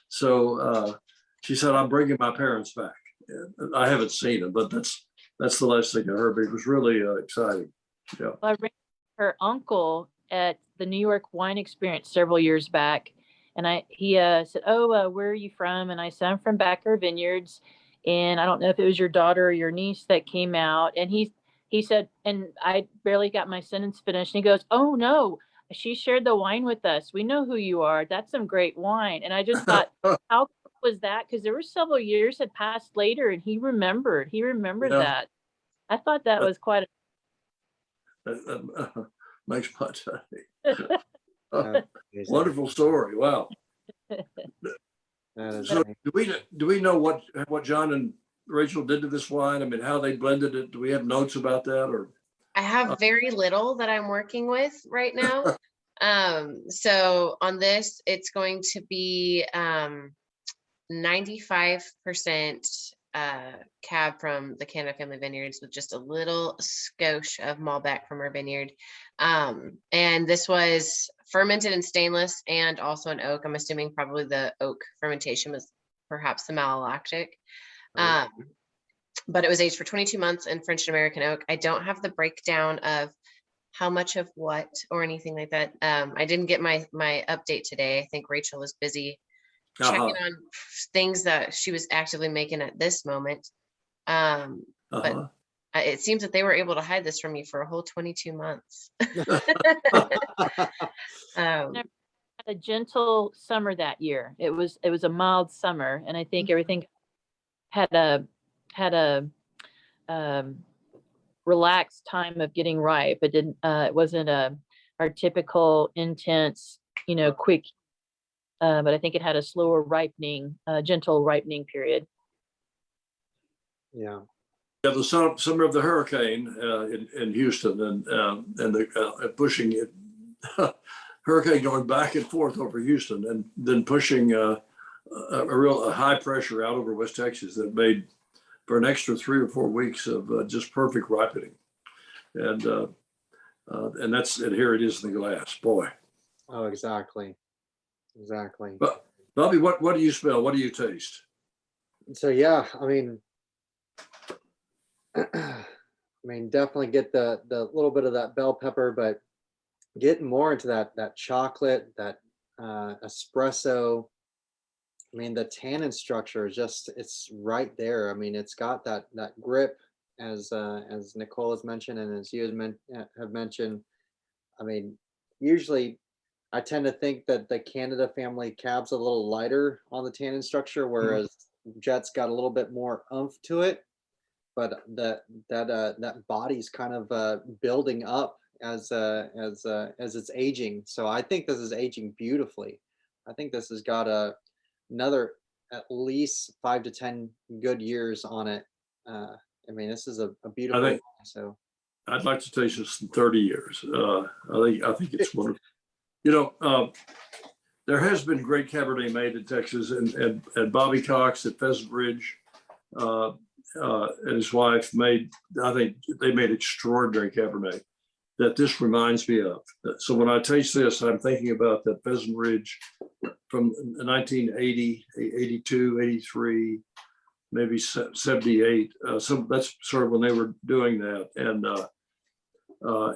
[SPEAKER 3] So she said, I'm bringing my parents back. And I haven't seen them, but that's the last thing I heard. But it was really exciting. Yeah.
[SPEAKER 4] Well, I ran her uncle at the New York Wine Experience several years back, and he said, where are you from? And I said, I'm from Becker Vineyards, and I don't know if it was your daughter or your niece that came out. And he said, and I barely got my sentence finished. And he goes, oh no, she shared the wine with us. We know who you are. That's some great wine. And I just thought, how was that? Because there were several years had passed later, and he remembered that. I thought that was quite
[SPEAKER 3] makes my day. Wonderful story. Wow. So do we know what John and Rachel did to this wine? I mean, how they blended it? Do we have notes about that? Or
[SPEAKER 2] I have very little that I'm working with right now. So on this, it's going to be 95% cab from the Canada Family Vineyards with just a little skosh of Malbec from our vineyard. And this was fermented in stainless and also in oak. I'm assuming probably the oak fermentation was perhaps the malolactic. But it was aged for 22 months in French and American oak. I don't have the breakdown of how much of what or anything like that. I didn't get my update today. I think Rachel was busy checking on things that she was actively making at this moment. But it seems that they were able to hide this from me for a whole 22 months.
[SPEAKER 4] a gentle summer that year. It was a mild summer, and I think everything had a relaxed time of getting ripe. It wasn't our typical intense, quick, but I think it had a slower ripening, gentle ripening period.
[SPEAKER 3] Yeah, the summer of the hurricane in Houston, and the pushing it, hurricane going back and forth over Houston, and then pushing a high pressure out over West Texas that made for an extra 3 or 4 weeks of just perfect ripening, and here it is in the glass, boy.
[SPEAKER 1] Oh, exactly.
[SPEAKER 3] But Bobby, what do you smell? What do you taste?
[SPEAKER 1] So yeah, I mean, definitely get the little bit of that bell pepper, but getting more into that chocolate, that espresso. I mean, the tannin structure is it's right there. I mean, it's got that grip, as Nicole has mentioned, and as you have mentioned. I mean, usually I tend to think that the Canada Family cab's a little lighter on the tannin structure, whereas Jet's got a little bit more oomph to it. But that body's kind of building up as it's aging. So I think this is aging beautifully. I think this has got another at least 5 to 10 good years on it. I mean, this is a beautiful wine, so
[SPEAKER 3] I'd like to taste this in 30 years. I think it's wonderful. You know, there has been great Cabernet made in Texas, and Bobby Cox at Pheasant Ridge and his wife made, I think they made extraordinary Cabernet that this reminds me of. So when I taste this, I'm thinking about that Pheasant Ridge from 1980, 82, 83, maybe 78. So that's sort of when they were doing that. And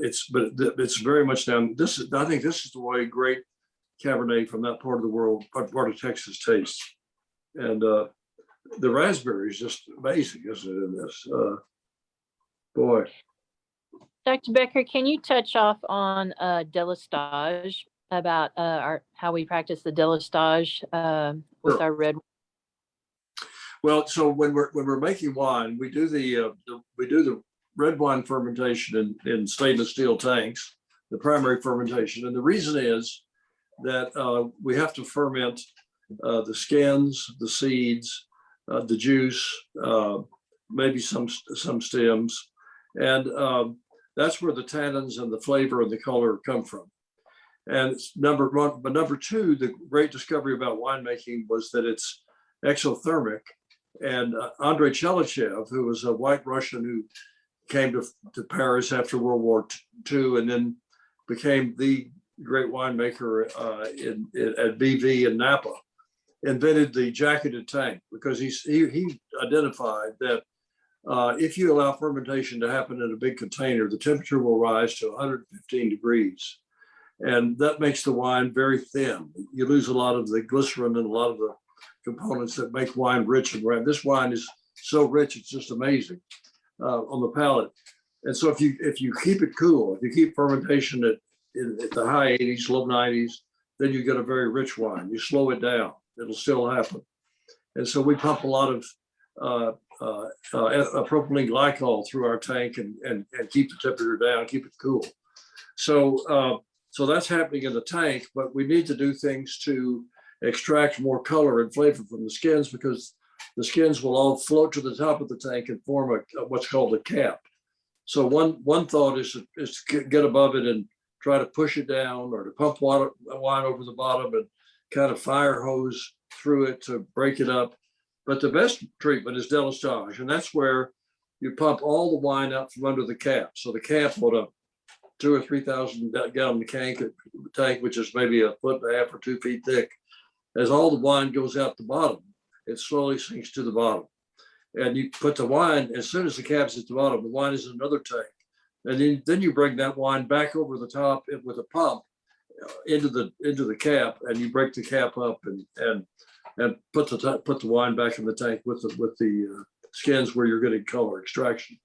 [SPEAKER 3] it's very much down. I think this is the way great Cabernet from that part of the world, part of Texas tastes. And the raspberry is just amazing, isn't it, in this? Boy.
[SPEAKER 4] Dr. Becker, can you touch off on delistage, about how we practice the delistage with our red?
[SPEAKER 3] Well, so when we're making wine, we do the red wine fermentation in stainless steel tanks, the primary fermentation, and the reason is that we have to ferment the skins, the seeds, the juice, maybe some stems, and that's where the tannins and the flavor and the color come from. And it's number one. But number two, the great discovery about winemaking was that it's exothermic. And Andrei Chelychev, who was a white Russian who came to Paris after World War II and then became the great winemaker at BV in Napa, invented the jacketed tank because he identified that if you allow fermentation to happen in a big container, the temperature will rise to 115 degrees. And that makes the wine very thin. You lose a lot of the glycerin and a lot of the components that make wine rich and red. This wine is so rich, it's just amazing on the palate. And so if you keep it cool, if you keep fermentation at the high 80s, low 90s, then you get a very rich wine. You slow it down, it'll still happen. And so we pump a lot of propylene glycol through our tank and keep the temperature down, keep it cool. So that's happening in the tank, but we need to do things to extract more color and flavor from the skins because the skins will all float to the top of the tank and form what's called a cap. So one thought is to get above it and try to push it down, or to pump wine over the bottom and kind of fire hose through it to break it up. But the best treatment is delistage, and that's where you pump all the wine out from under the cap. So the cap on a 2,000 or 3,000 gallon tank, which is maybe 1.5 feet or 2 feet thick, as all the wine goes out the bottom, it slowly sinks to the bottom. And you put the wine, as soon as the cap's at the bottom, the wine is in another tank. And then you bring that wine back over the top with a pump into the cap, and you break the cap up and put the wine back in the tank with the skins where you're getting color extraction.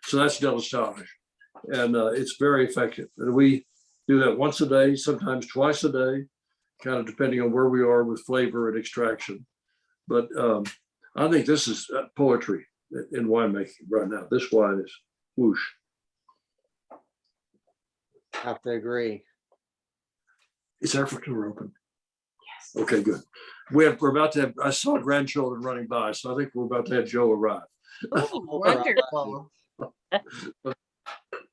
[SPEAKER 3] So that's delistage, and it's very effective. And we do that once a day, sometimes twice a day, kind of depending on where we are with flavor and extraction. But I think this is poetry in winemaking right now. This wine is whoosh.
[SPEAKER 1] have to agree.
[SPEAKER 3] Is our door open? Yes. Okay, good. We're about to have, I saw grandchildren running by, so I think we're about to have Joe arrive.
[SPEAKER 2] Oh, wonderful.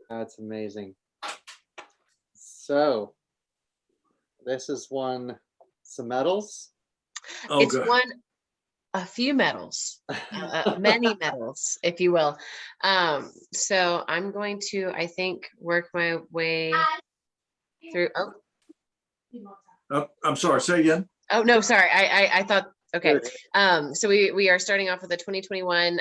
[SPEAKER 1] That's amazing. So this is some medals.
[SPEAKER 3] Oh,
[SPEAKER 2] It's
[SPEAKER 3] God.
[SPEAKER 2] won a few medals, many medals, if you will. So I'm going to, I think, work my way through.
[SPEAKER 3] I'm sorry, say again.
[SPEAKER 2] Oh, no, sorry. I thought, okay. So we are starting off with the 2021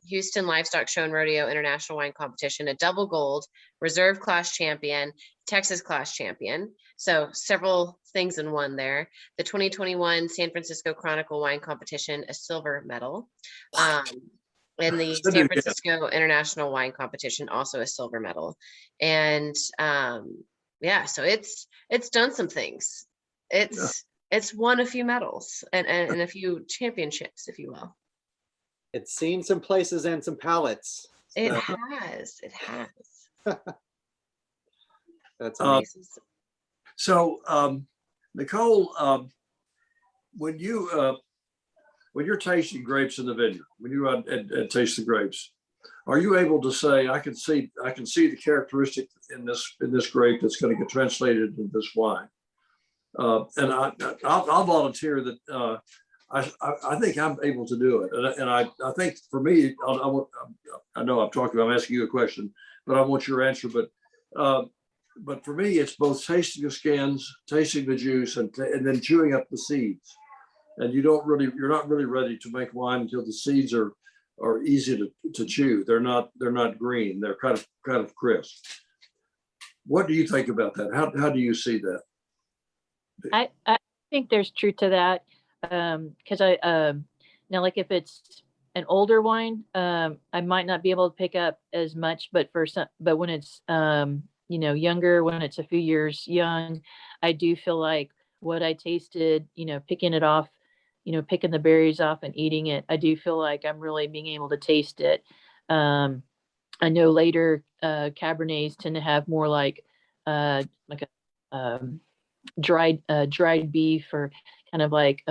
[SPEAKER 2] Houston Livestock Show and Rodeo International Wine Competition, a double gold, reserve class champion, Texas class champion. So several things in one there. The 2021 San Francisco Chronicle Wine Competition, a silver medal. And the San Francisco International Wine Competition, also a silver medal. And yeah, so it's done some things. It's won a few medals and a few championships, if you will.
[SPEAKER 1] It's seen some places and some palettes.
[SPEAKER 2] It has.
[SPEAKER 1] That's
[SPEAKER 3] Uh,
[SPEAKER 1] amazing.
[SPEAKER 3] So, Nicole, when you're tasting grapes in the vineyard, when you out and taste the grapes, are you able to say, I can see the characteristic in this grape that's going to get translated into this wine? And I'll volunteer that I think I'm able to do it. And I think for me, I know I'm asking you a question, but I want your answer. But for me, it's both tasting the skins, tasting the juice, and then chewing up the seeds. And you're not really ready to make wine until the seeds are easy to chew. They're not green. They're kind of crisp. What do you think about that? How do you see that?
[SPEAKER 4] I think there's truth to that. Because now, like if it's an older wine, I might not be able to pick up as much, but when it's younger, when it's a few years young, I do feel like what I tasted, picking it off, picking the berries off and eating it, I do feel like I'm really being able to taste it. I know later Cabernets tend to have more like a dried beef, or kind of like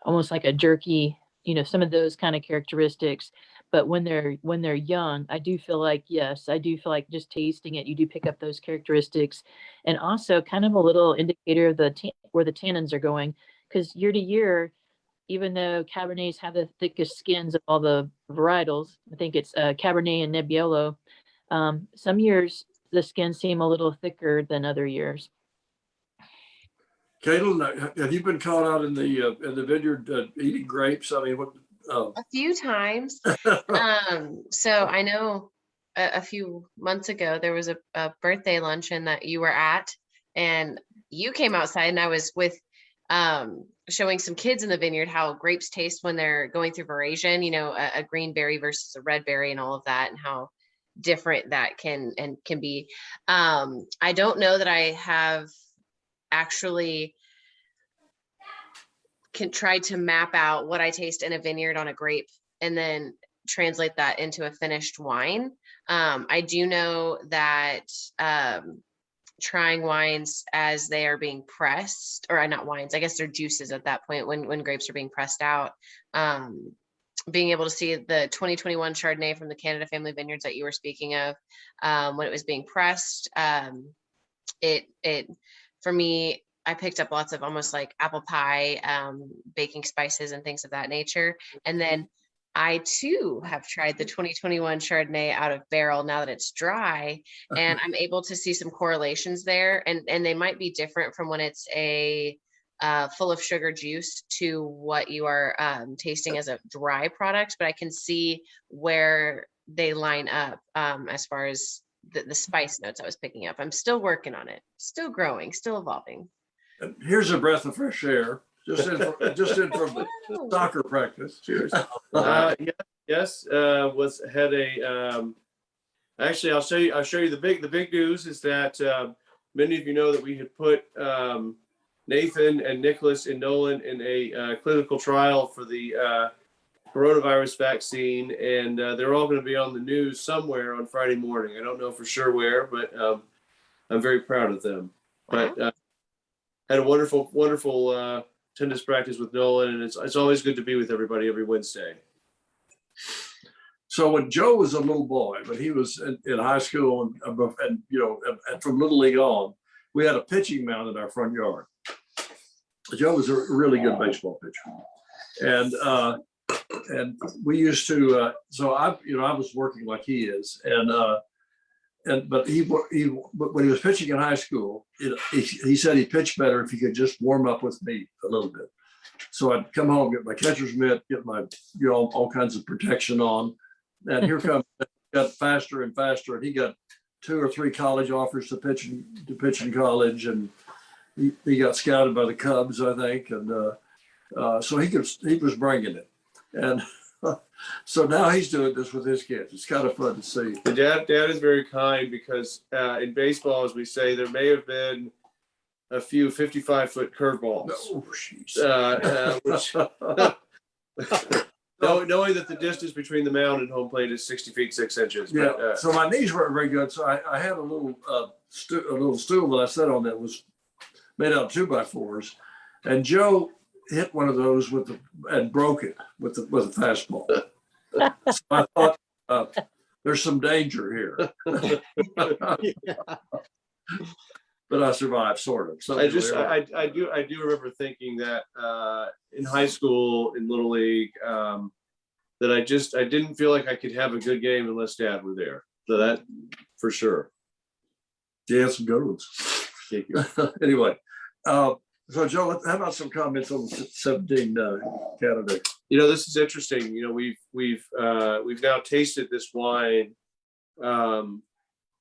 [SPEAKER 4] almost like a jerky, some of those kind of characteristics. But when they're young, I do feel like, yes, I do feel like just tasting it, you do pick up those characteristics, and also kind of a little indicator of where the tannins are going. Because year to year, even though Cabernets have the thickest skins of all the varietals, I think it's Cabernet and Nebbiolo, some years the skins seem a little thicker than other years.
[SPEAKER 3] Caitlin, have you been caught out in the vineyard eating grapes? I mean, what?
[SPEAKER 2] A few times. So I know a few months ago there was a birthday luncheon that you were at, and you came outside, and I was with showing some kids in the vineyard how grapes taste when they're going through veraison, a green berry versus a red berry and all of that, and how different that can be. I don't know that I have actually can try to map out what I taste in a vineyard on a grape and then translate that into a finished wine. I do know that trying wines as they are being pressed, or not wines, I guess they're juices at that point when grapes are being pressed out. Being able to see the 2021 Chardonnay from the Canada Family Vineyards that you were speaking of, when it was being pressed, it for me, I picked up lots of almost like apple pie, baking spices and things of that nature. And then I too have tried the 2021 Chardonnay out of barrel now that it's dry, and I'm able to see some correlations there. And they might be different from when it's a full of sugar juice to what you are tasting as a dry product, but I can see where they line up as far as the spice notes I was picking up. I'm still working on it, still growing, still evolving.
[SPEAKER 3] Here's a breath of fresh air, just in from the soccer practice.
[SPEAKER 6] Cheers. Yes. Had a actually, I'll show you the big news is that many of you know that we had put Nathan and Nicholas and Nolan in a clinical trial for the coronavirus vaccine, and they're all going to be on the news somewhere on Friday morning. I don't know for sure where, but I'm very proud of them. But had a wonderful tennis practice with Nolan, and it's always good to be with everybody every Wednesday.
[SPEAKER 3] So when Joe was a little boy, when he was in high school and from Little League on, we had a pitching mound in our front yard. Joe was a really good baseball pitcher, and we used to. So I was working like he is, but when he was pitching in high school, he said he pitched better if he could just warm up with me a little bit. So I'd come home, get my catcher's mitt, get my all kinds of protection on, and here comes got faster and faster, and he got 2 or 3 college offers to pitch in college, and he got scouted by the Cubs, I think, and so he was bringing it, and so now he's doing this with his kids. It's kind of fun to see.
[SPEAKER 6] The dad is very kind, because in baseball, as we say, there may have been a few 55-foot curveballs.
[SPEAKER 3] Oh, jeez.
[SPEAKER 6] Knowing that the distance between the mound and home plate is 60 feet 6 inches.
[SPEAKER 3] Yeah,
[SPEAKER 6] But,
[SPEAKER 3] so my knees weren't very good, so I had a little stool that I sat on that was made out of 2x4s, and Joe hit one of those and broke it with a fastball. So I thought there's some danger here,
[SPEAKER 1] Yeah.
[SPEAKER 3] but I survived sort of. So
[SPEAKER 6] I do remember thinking that in high school in Little League that I didn't feel like I could have a good game unless Dad were there. So that for sure.
[SPEAKER 3] Yeah, some good ones.
[SPEAKER 6] Thank you.
[SPEAKER 3] Anyway, so Joe, how about some comments on the 17 Canada?
[SPEAKER 6] This is interesting. We've now tasted this wine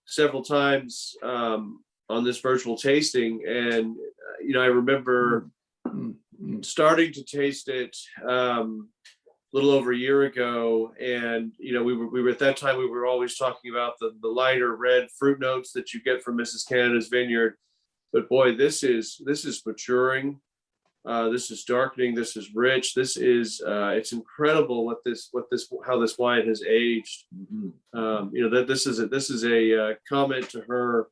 [SPEAKER 6] several times on this virtual tasting, and I remember starting to taste it a little over a year ago, and we were at that time we were always talking about the lighter red fruit notes that you get from Mrs. Canada's Vineyard. But boy, this is maturing. This is darkening. This is rich. This is it's incredible how this wine has aged. That this is a comment to her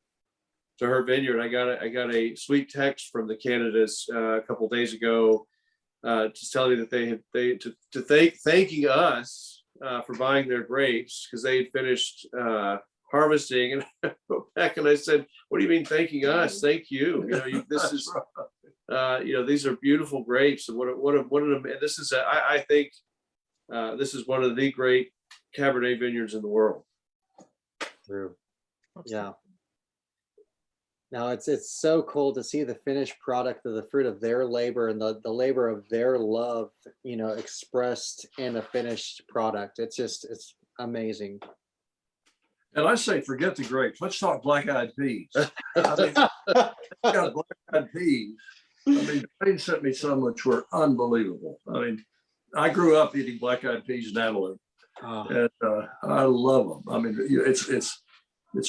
[SPEAKER 6] vineyard. I got a sweet text from the Canadas a couple of days ago, just telling me that thanking us for buying their grapes because they had finished harvesting, and I wrote back and I said, "What do you mean thanking us? Thank you. This is these are beautiful grapes, and this is I think this is one of the great Cabernet vineyards in the world."
[SPEAKER 1] True. Yeah. Now it's so cool to see the finished product of the fruit of their labor and the labor of their love, expressed in a finished product. It's amazing.
[SPEAKER 3] And I say, forget the grapes. Let's talk black-eyed peas. I mean, got black-eyed peas. I mean, Dwayne sent me some which were unbelievable. I mean, I grew up eating black-eyed peas and antelope, and I love them. I mean, it's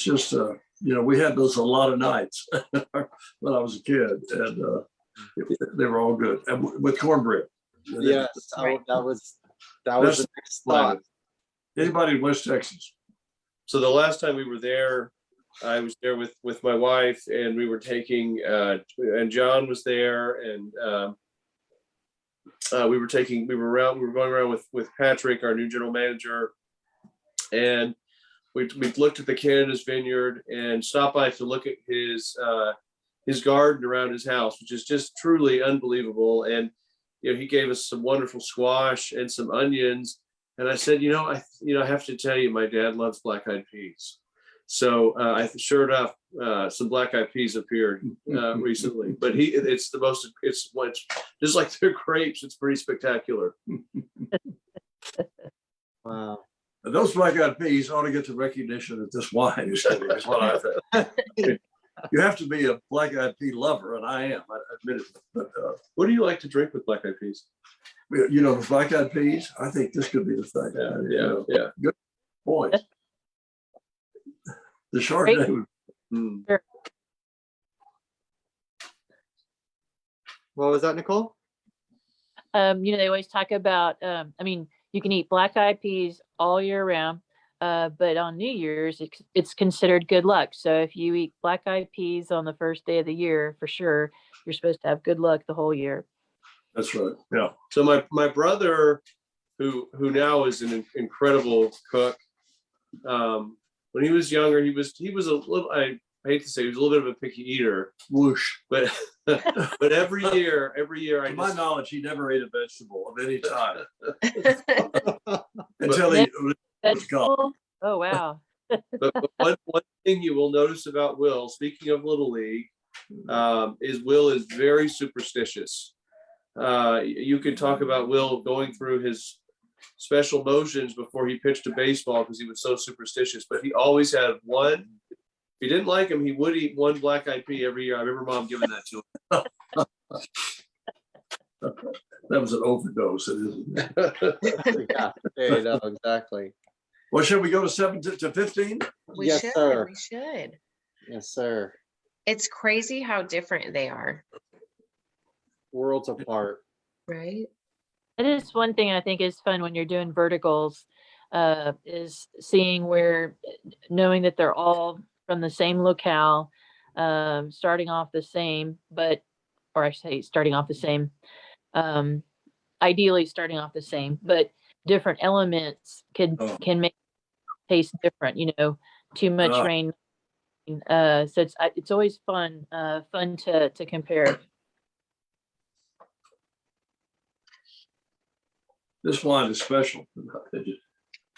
[SPEAKER 3] just we had those a lot of nights when I was a kid, and they were all good, and with cornbread.
[SPEAKER 1] Yes, that was the next thought.
[SPEAKER 3] Anybody in West Texas?
[SPEAKER 6] So the last time we were there, I was there with my wife, and we were taking and John was there, and we were going around with Patrick, our new general manager, and we looked at the Canada's Vineyard and stopped by to look at his garden around his house, which is just truly unbelievable. And he gave us some wonderful squash and some onions. And I said, I have to tell you, my dad loves black-eyed peas. So sure enough, some black-eyed peas appeared recently. But it's just like their grapes. It's pretty spectacular.
[SPEAKER 1] Wow.
[SPEAKER 3] Those black-eyed peas ought to get the recognition that this wine is getting, is what I think. You have to be a black-eyed pea lover, and I am, I admit it. But
[SPEAKER 6] What do you like to drink with black-eyed peas?
[SPEAKER 3] The black-eyed peas, I think this could be the thing.
[SPEAKER 6] Yeah.
[SPEAKER 3] Good point. The Chardonnay.
[SPEAKER 1] What was that, Nicole?
[SPEAKER 4] They always talk about, you can eat black-eyed peas all year round, but on New Year's, it's considered good luck. So if you eat black-eyed peas on the first day of the year, for sure, you're supposed to have good luck the whole year.
[SPEAKER 3] That's right. Yeah.
[SPEAKER 6] So my brother, who now is an incredible cook, when he was younger, he was a little, I hate to say, he was a little bit of a picky eater.
[SPEAKER 3] Whoosh.
[SPEAKER 6] But every year,
[SPEAKER 3] to my knowledge, he never ate a vegetable of any time until he was gone.
[SPEAKER 4] Oh wow.
[SPEAKER 6] but one thing you will notice about Will, speaking of Little League, is Will is very superstitious. You can talk about Will going through his special motions before he pitched a baseball because he was so superstitious, but he always had one. If he didn't like him, he would eat one black-eyed pea every year. I remember Mom giving that to him.
[SPEAKER 3] That was an overdose, isn't it?
[SPEAKER 1] Yeah, exactly.
[SPEAKER 3] Well, should we go to 7 to 15?
[SPEAKER 2] We
[SPEAKER 1] Yes,
[SPEAKER 2] should.
[SPEAKER 1] sir.
[SPEAKER 2] We should.
[SPEAKER 1] Yes, sir.
[SPEAKER 2] It's crazy how different they are,
[SPEAKER 1] Worlds apart.
[SPEAKER 2] right?
[SPEAKER 4] That is one thing I think is fun when you're doing verticals, is seeing where, knowing that they're all from the same locale, starting off the same, or I say starting off the same, um, ideally starting off the same, but different elements
[SPEAKER 3] Oh,
[SPEAKER 4] can make taste different, too much
[SPEAKER 3] uh,
[SPEAKER 4] rain. So it's always fun to compare.
[SPEAKER 3] this wine is special.
[SPEAKER 1] It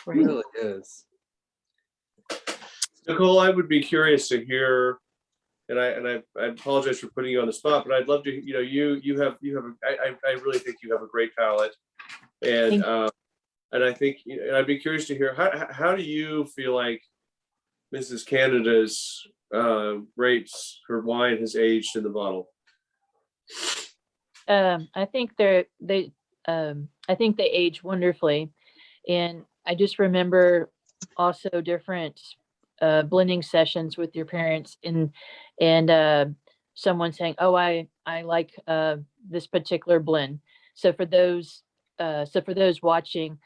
[SPEAKER 2] Right.
[SPEAKER 1] really is.
[SPEAKER 6] Nicole, I would be curious to hear, and I apologize for putting you on the spot, but I'd love to, I really think you have a great palate, and
[SPEAKER 4] Thank
[SPEAKER 6] I think, and I'd be curious to hear how do you feel like Mrs. Canada's grapes, her wine has aged in the bottle?
[SPEAKER 4] I think I think they age wonderfully, and I just remember also different blending sessions with your parents, and someone saying, "Oh, I like this particular blend." So for those watching,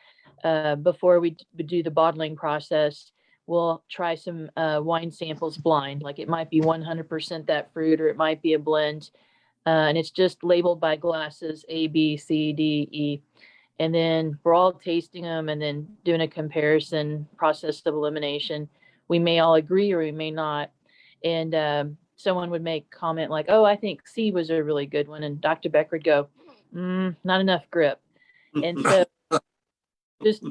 [SPEAKER 4] before we do the bottling process, we'll try some wine samples blind. Like it might be 100% that fruit, or it might be a blend. And it's just labeled by glasses A, B, C, D, E. And then we're all tasting them and then doing a comparison process of elimination. We may all agree or we may not. And someone would make comment like, "Oh, I think C was a really good one." And Dr. Becker would go, "Not enough grip." And so just,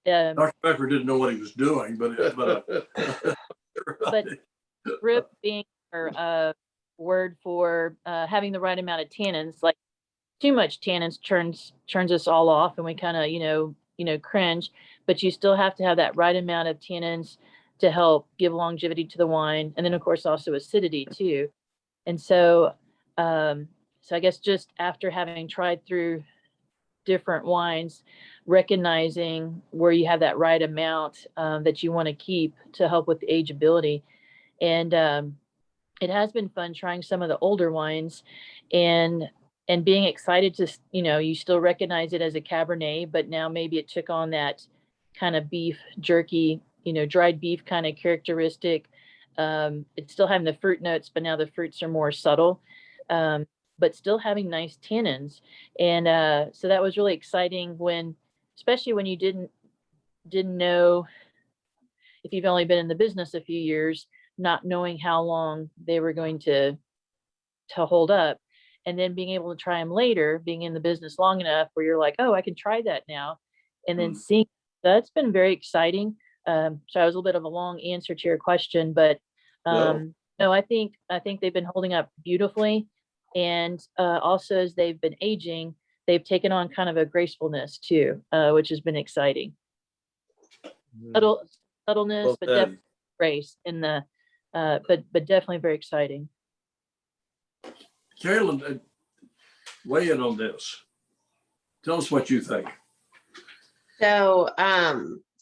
[SPEAKER 3] Dr. Becker didn't know what he was doing,
[SPEAKER 4] but grip being our word for having the right amount of tannins. Like too much tannins turns us all off, and we kind of cringe. But you still have to have that right amount of tannins to help give longevity to the wine, and then of course also acidity too. And so, so I guess just after having tried through different wines, recognizing where you have that right amount that you want to keep to help with the ageability, and it has been fun trying some of the older wines, and being excited to, you still recognize it as a Cabernet, but now maybe it took on that kind of beef jerky, dried beef kind of characteristic. It's still having the fruit notes, but now the fruits are more subtle, but still having nice tannins. And so that was really exciting especially when you didn't know, if you've only been in the business a few years, not knowing how long they were going to hold up, and then being able to try them later, being in the business long enough where you're like, "Oh, I can try that now," and then seeing that's been very exciting. So I was a little bit of a long answer to your question, but no, I think they've been holding up beautifully, and also as they've been aging, they've taken on kind of a gracefulness too, which has been exciting. Subtleness,
[SPEAKER 6] Well
[SPEAKER 4] but
[SPEAKER 6] said.
[SPEAKER 4] definitely grace in the, but definitely very exciting.
[SPEAKER 3] Carolyn, weigh in on this. Tell us what you think.
[SPEAKER 2] So,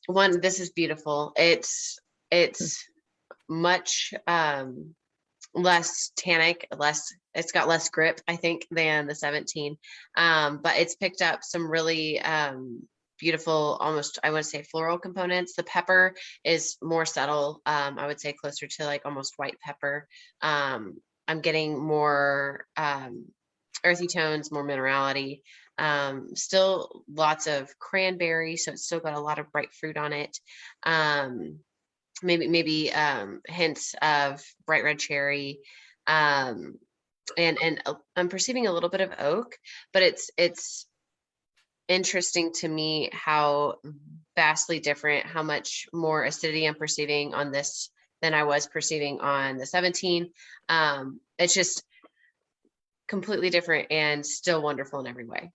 [SPEAKER 2] this is beautiful. It's much less tannic, it's got less grip, I think, than the 17. But it's picked up some really beautiful, almost, I want to say, floral components. The pepper is more subtle. I would say closer to like almost white pepper. I'm getting more earthy tones, more minerality. Still lots of cranberry, so it's still got a lot of bright fruit on it. Maybe hints of bright red cherry, and I'm perceiving a little bit of oak, but it's interesting to me how vastly different, how much more acidity I'm perceiving on this than I was perceiving on the 17. It's just completely different and still wonderful in every way.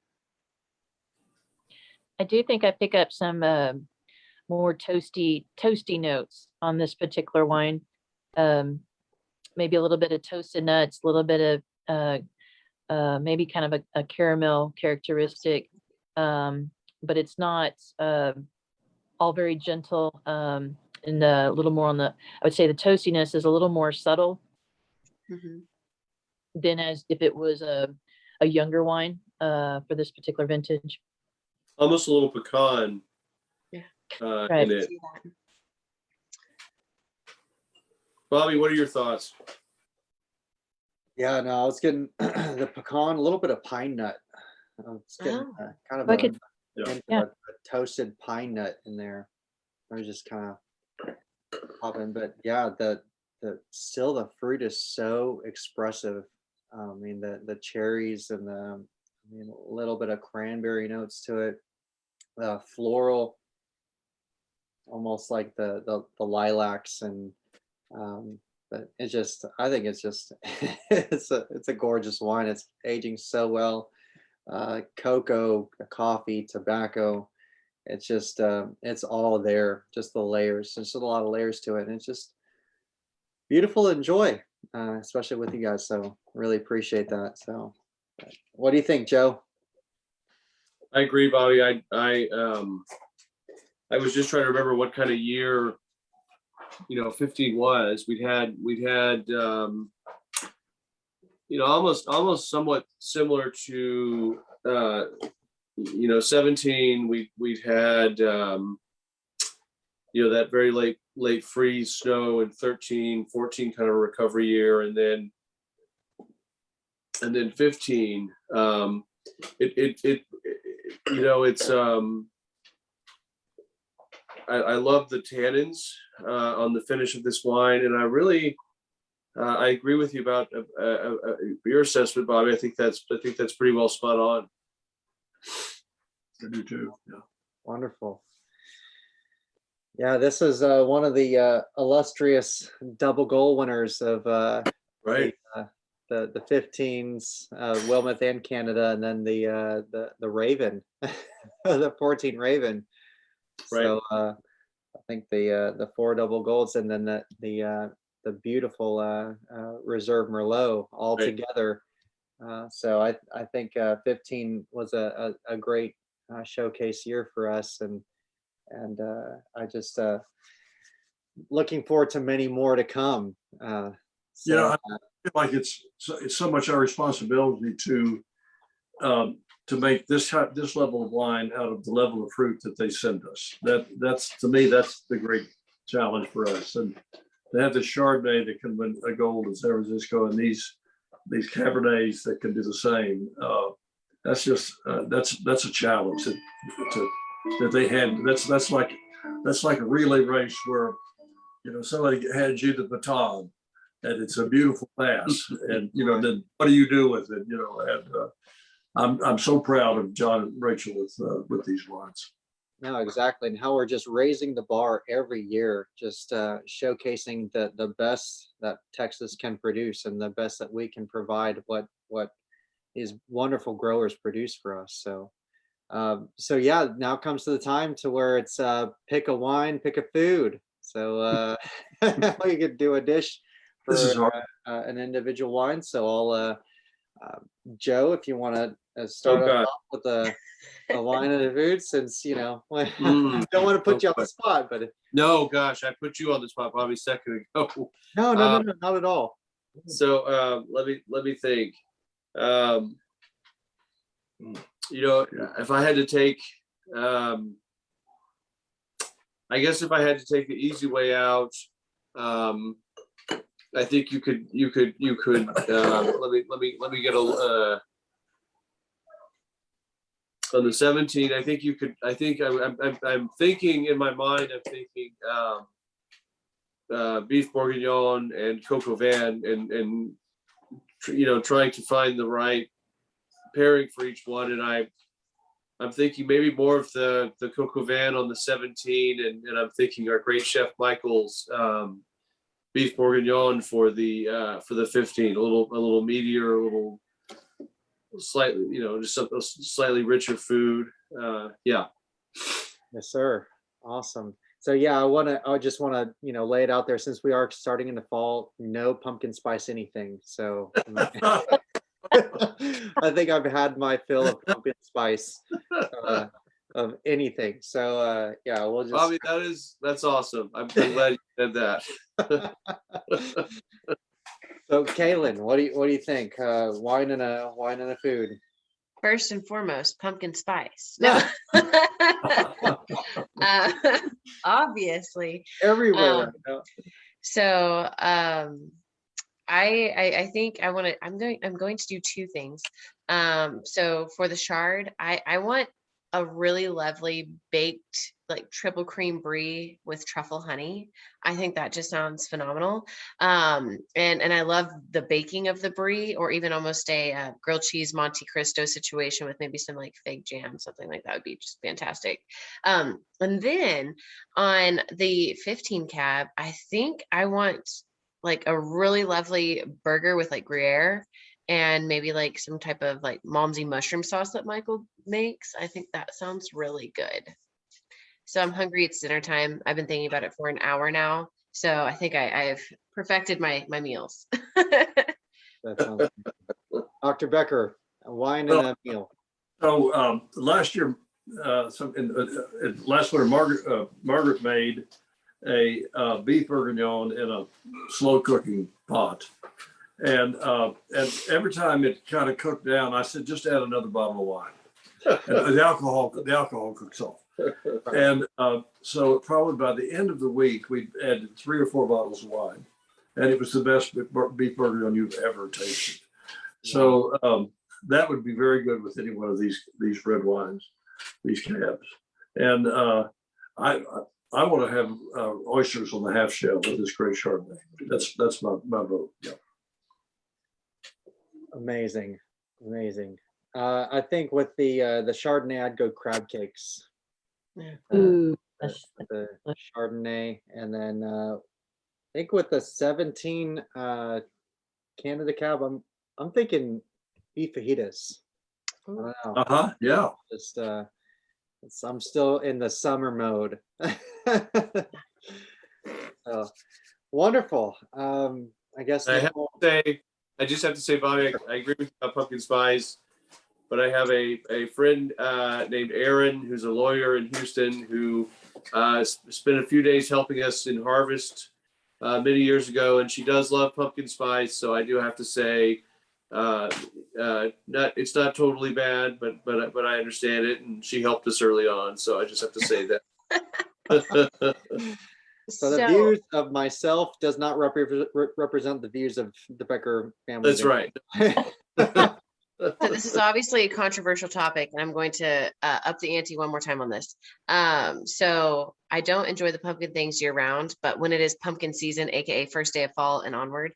[SPEAKER 4] I do think I pick up some more toasty notes on this particular wine. Maybe a little bit of toasted nuts, a little bit of maybe kind of a caramel characteristic, but it's not all very gentle, and a little more on I would say the toastiness is a little more subtle than as if it was a younger wine for this particular vintage.
[SPEAKER 6] almost a little pecan.
[SPEAKER 2] Yeah.
[SPEAKER 4] Right.
[SPEAKER 6] In it. Bobby, what are your thoughts?
[SPEAKER 1] Yeah, no, I was getting the pecan, a little bit of pine nut. I was getting kind of
[SPEAKER 4] I
[SPEAKER 1] a,
[SPEAKER 4] could-
[SPEAKER 1] into
[SPEAKER 4] yeah.
[SPEAKER 1] a toasted pine nut in there. I was just kind of popping, but yeah, the still the fruit is so expressive. I mean the cherries and I mean a little bit of cranberry notes to it, floral, almost like the lilacs and but it's just I think it's just it's a gorgeous wine. It's aging so well. Cocoa, coffee, tobacco. It's just it's all there. Just the layers. There's just a lot of layers to it, and it's just beautiful to enjoy, especially with you guys. So really appreciate that. So, what do you think, Joe?
[SPEAKER 6] I agree, Bobby. I was just trying to remember what kind of year, 15 was. We'd had almost somewhat similar to 17. We'd had that very late freeze snow, and 13, 14 kind of recovery year, and then 15. It's I love the tannins on the finish of this wine, and I agree with you about your assessment, Bobby. I think that's pretty well spot on.
[SPEAKER 3] I do too. Yeah.
[SPEAKER 1] Wonderful. Yeah, this is one of the illustrious double goal winners of
[SPEAKER 3] Right.
[SPEAKER 1] the 15s, Wilmeth and Canada, and then the Raven, the 14 Raven.
[SPEAKER 6] Right.
[SPEAKER 1] So I think the 4 double golds and then the beautiful Reserve Merlot all
[SPEAKER 6] Right.
[SPEAKER 1] together. So I think 15 was a great showcase year for us, and I just looking forward to many more to come. So,
[SPEAKER 3] I feel like it's so much our responsibility to make this level of wine out of the level of fruit that they send us. That's to me, that's the great challenge for us. And to have the Chardonnay that can win a gold in San Francisco, and these Cabernets that can do the same. That's just that's a challenge that they had. That's like a relay race where somebody hands you the baton, and it's a beautiful pass, and then what do you do with it? And I'm so proud of John and Rachel with these wines.
[SPEAKER 1] no, exactly, and how we're just raising the bar every year, just showcasing the best that Texas can produce and the best that we can provide. What these wonderful growers produce for us. So yeah, now comes to the time to where it's pick a wine, pick a food. So we could do a dish for
[SPEAKER 3] This is hard.
[SPEAKER 1] an individual wine. So I'll Joe, if you want to start us off with a wine and a food, since don't want to put you on the spot, but
[SPEAKER 6] No, gosh, I put you on the spot probably a second ago.
[SPEAKER 1] no, not at all.
[SPEAKER 6] So let me think. If I had to take, I guess if I had to take the easy way out, I think you could. Let me get a. On the 17, I think you could. I think I'm thinking in my mind. I'm thinking beef bourguignon and coq au vin, and trying to find the right pairing for each one. And I'm thinking maybe more of the coq au vin on the 17, and I'm thinking our great chef Michael's beef bourguignon for the 15. A little meatier, a little slightly, just a slightly richer food. Yeah.
[SPEAKER 1] Yes, sir. Awesome. So yeah, I just want to, lay it out there, since we are starting in the fall, no pumpkin spice anything. So I think I've had my fill of pumpkin spice of anything. So yeah, we'll just
[SPEAKER 6] Bobby, that's awesome. I'm glad you said that.
[SPEAKER 1] So Kaylin, what do you think? Wine and a food.
[SPEAKER 2] first and foremost, pumpkin spice. No. uh, obviously.
[SPEAKER 1] Everywhere
[SPEAKER 2] Um,
[SPEAKER 1] right now.
[SPEAKER 2] So I think I'm going to do two things. So for the Chard, I want a really lovely baked like triple cream brie with truffle honey. I think that just sounds phenomenal. And I love the baking of the brie, or even almost a grilled cheese Monte Cristo situation with maybe some like fig jam, something like that would be just fantastic. And then on the 15 cab, I think I want like a really lovely burger with like Gruyere and maybe like some type of like Malmsey mushroom sauce that Michael makes. I think that sounds really good. So I'm hungry. It's dinner time. I've been thinking about it for an hour now. So I think I've perfected my meals.
[SPEAKER 1] That sounds good. Dr. Becker, a wine and a meal.
[SPEAKER 3] So last year, last winter, Margaret made a beef bourguignon in a slow cooking pot. And every time it kind of cooked down, I said, just add another bottle of wine. And the alcohol cooks off. And so probably by the end of the week, we added 3 or 4 bottles of wine. And it was the best beef bourguignon you've ever tasted. So that would be very good with any one of these red wines, these cabs. And I want to have oysters on the half shell with this great Chardonnay. That's my vote. Yeah.
[SPEAKER 1] Amazing. I think with the Chardonnay, I'd go crab cakes.
[SPEAKER 2] Yeah.
[SPEAKER 4] Ooh,
[SPEAKER 1] The Chardonnay, and then I think with the 17 Canada cab, I'm thinking beef fajitas. I don't know.
[SPEAKER 3] Yeah.
[SPEAKER 1] Just I'm still in the summer mode. So wonderful. I guess
[SPEAKER 6] I
[SPEAKER 1] Nicole-
[SPEAKER 6] just have to say, Bobby, I agree with you about pumpkin spice, but I have a friend named Aaron, who's a lawyer in Houston, who spent a few days helping us in harvest many years ago, and she does love pumpkin spice. So I do have to say, it's not totally bad, but I understand it, and she helped us early on. So I just have to say that.
[SPEAKER 1] So the views of myself does not represent the views of the Becker family.
[SPEAKER 6] That's right.
[SPEAKER 2] So this is obviously a controversial topic, and I'm going to up the ante one more time on this. So I don't enjoy the pumpkin things year round, but when it is pumpkin season, aka first day of fall and onward,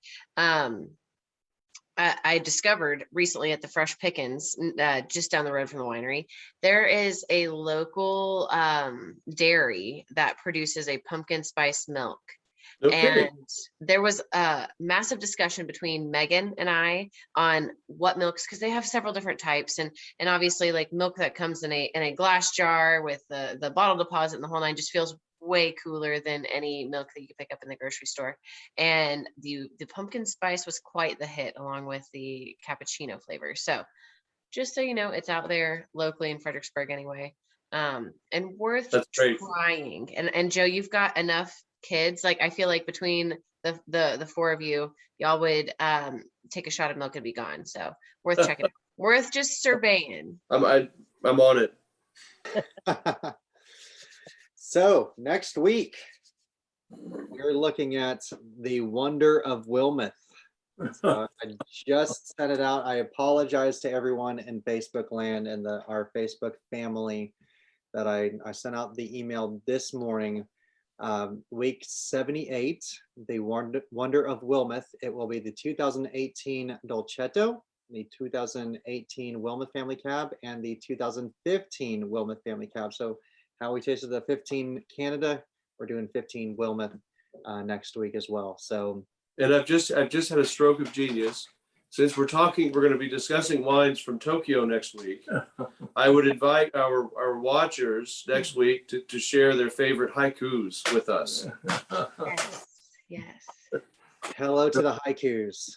[SPEAKER 2] I discovered recently at the Fresh Pickens, just down the road from the winery, there is a local dairy that produces a pumpkin spice milk.
[SPEAKER 6] Okay.
[SPEAKER 2] And there was a massive discussion between Megan and I on what milks, because they have several different types, and obviously like milk that comes in a glass jar with the bottle deposit and the whole nine just feels way cooler than any milk that you can pick up in the grocery store. And the pumpkin spice was quite the hit, along with the cappuccino flavor. So just so you know, it's out there locally in Fredericksburg anyway, and worth trying. And Joe, you've got enough kids. Like I feel like between the 4 of you, y'all would take a shot of milk and be gone. So worth checking out. Worth just surveying.
[SPEAKER 6] I'm on it.
[SPEAKER 1] So next week, we're looking at the wonder of Wilmeth. I just sent it out. I apologize to everyone in Facebook land and our Facebook family that I sent out the email this morning. Week 78, the wonder of Wilmeth. It will be the 2018 Dolcetto, the 2018 Wilmeth Family Cab, and the 2015 Wilmeth Family Cab. So how we tasted the 15 Canada, we're doing 15 Wilmeth next week as well. So,
[SPEAKER 6] and I've just had a stroke of genius. Since we're going to be discussing wines from Tokyo next week, I would invite our watchers next week to share their favorite haikus with us.
[SPEAKER 2] Yes.
[SPEAKER 1] Hello to the haikus.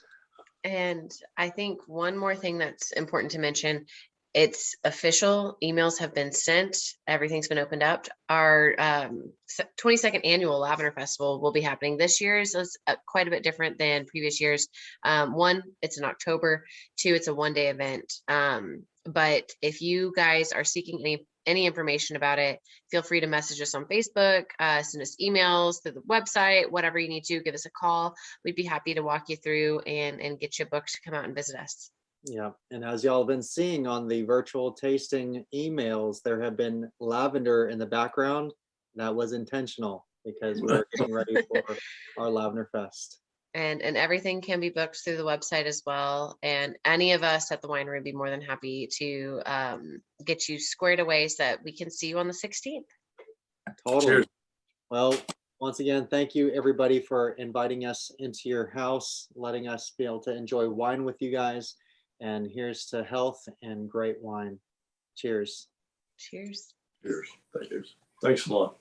[SPEAKER 2] And I think one more thing that's important to mention, it's official. Emails have been sent. Everything's been opened up. Our 22nd annual Lavender Festival will be happening this year. So it's quite a bit different than previous years. 1, it's in October. 2, it's a one-day event. But if you guys are seeking any information about it, feel free to message us on Facebook, send us emails through the website, whatever you need to, give us a call. We'd be happy to walk you through and get you booked to come out and visit us.
[SPEAKER 1] Yeah, and as y'all have been seeing on the virtual tasting emails, there have been lavender in the background. That was intentional because we're getting ready for our Lavender Fest.
[SPEAKER 2] And everything can be booked through the website as well. And any of us at the winery would be more than happy to get you squared away so that we can see you on the 16th.
[SPEAKER 1] Totally.
[SPEAKER 3] Cheers.
[SPEAKER 1] Well, once again, thank you everybody for inviting us into your house, letting us be able to enjoy wine with you guys. And here's to health and great wine. Cheers.
[SPEAKER 2] Cheers.
[SPEAKER 3] Cheers. Thank you. Thanks a lot.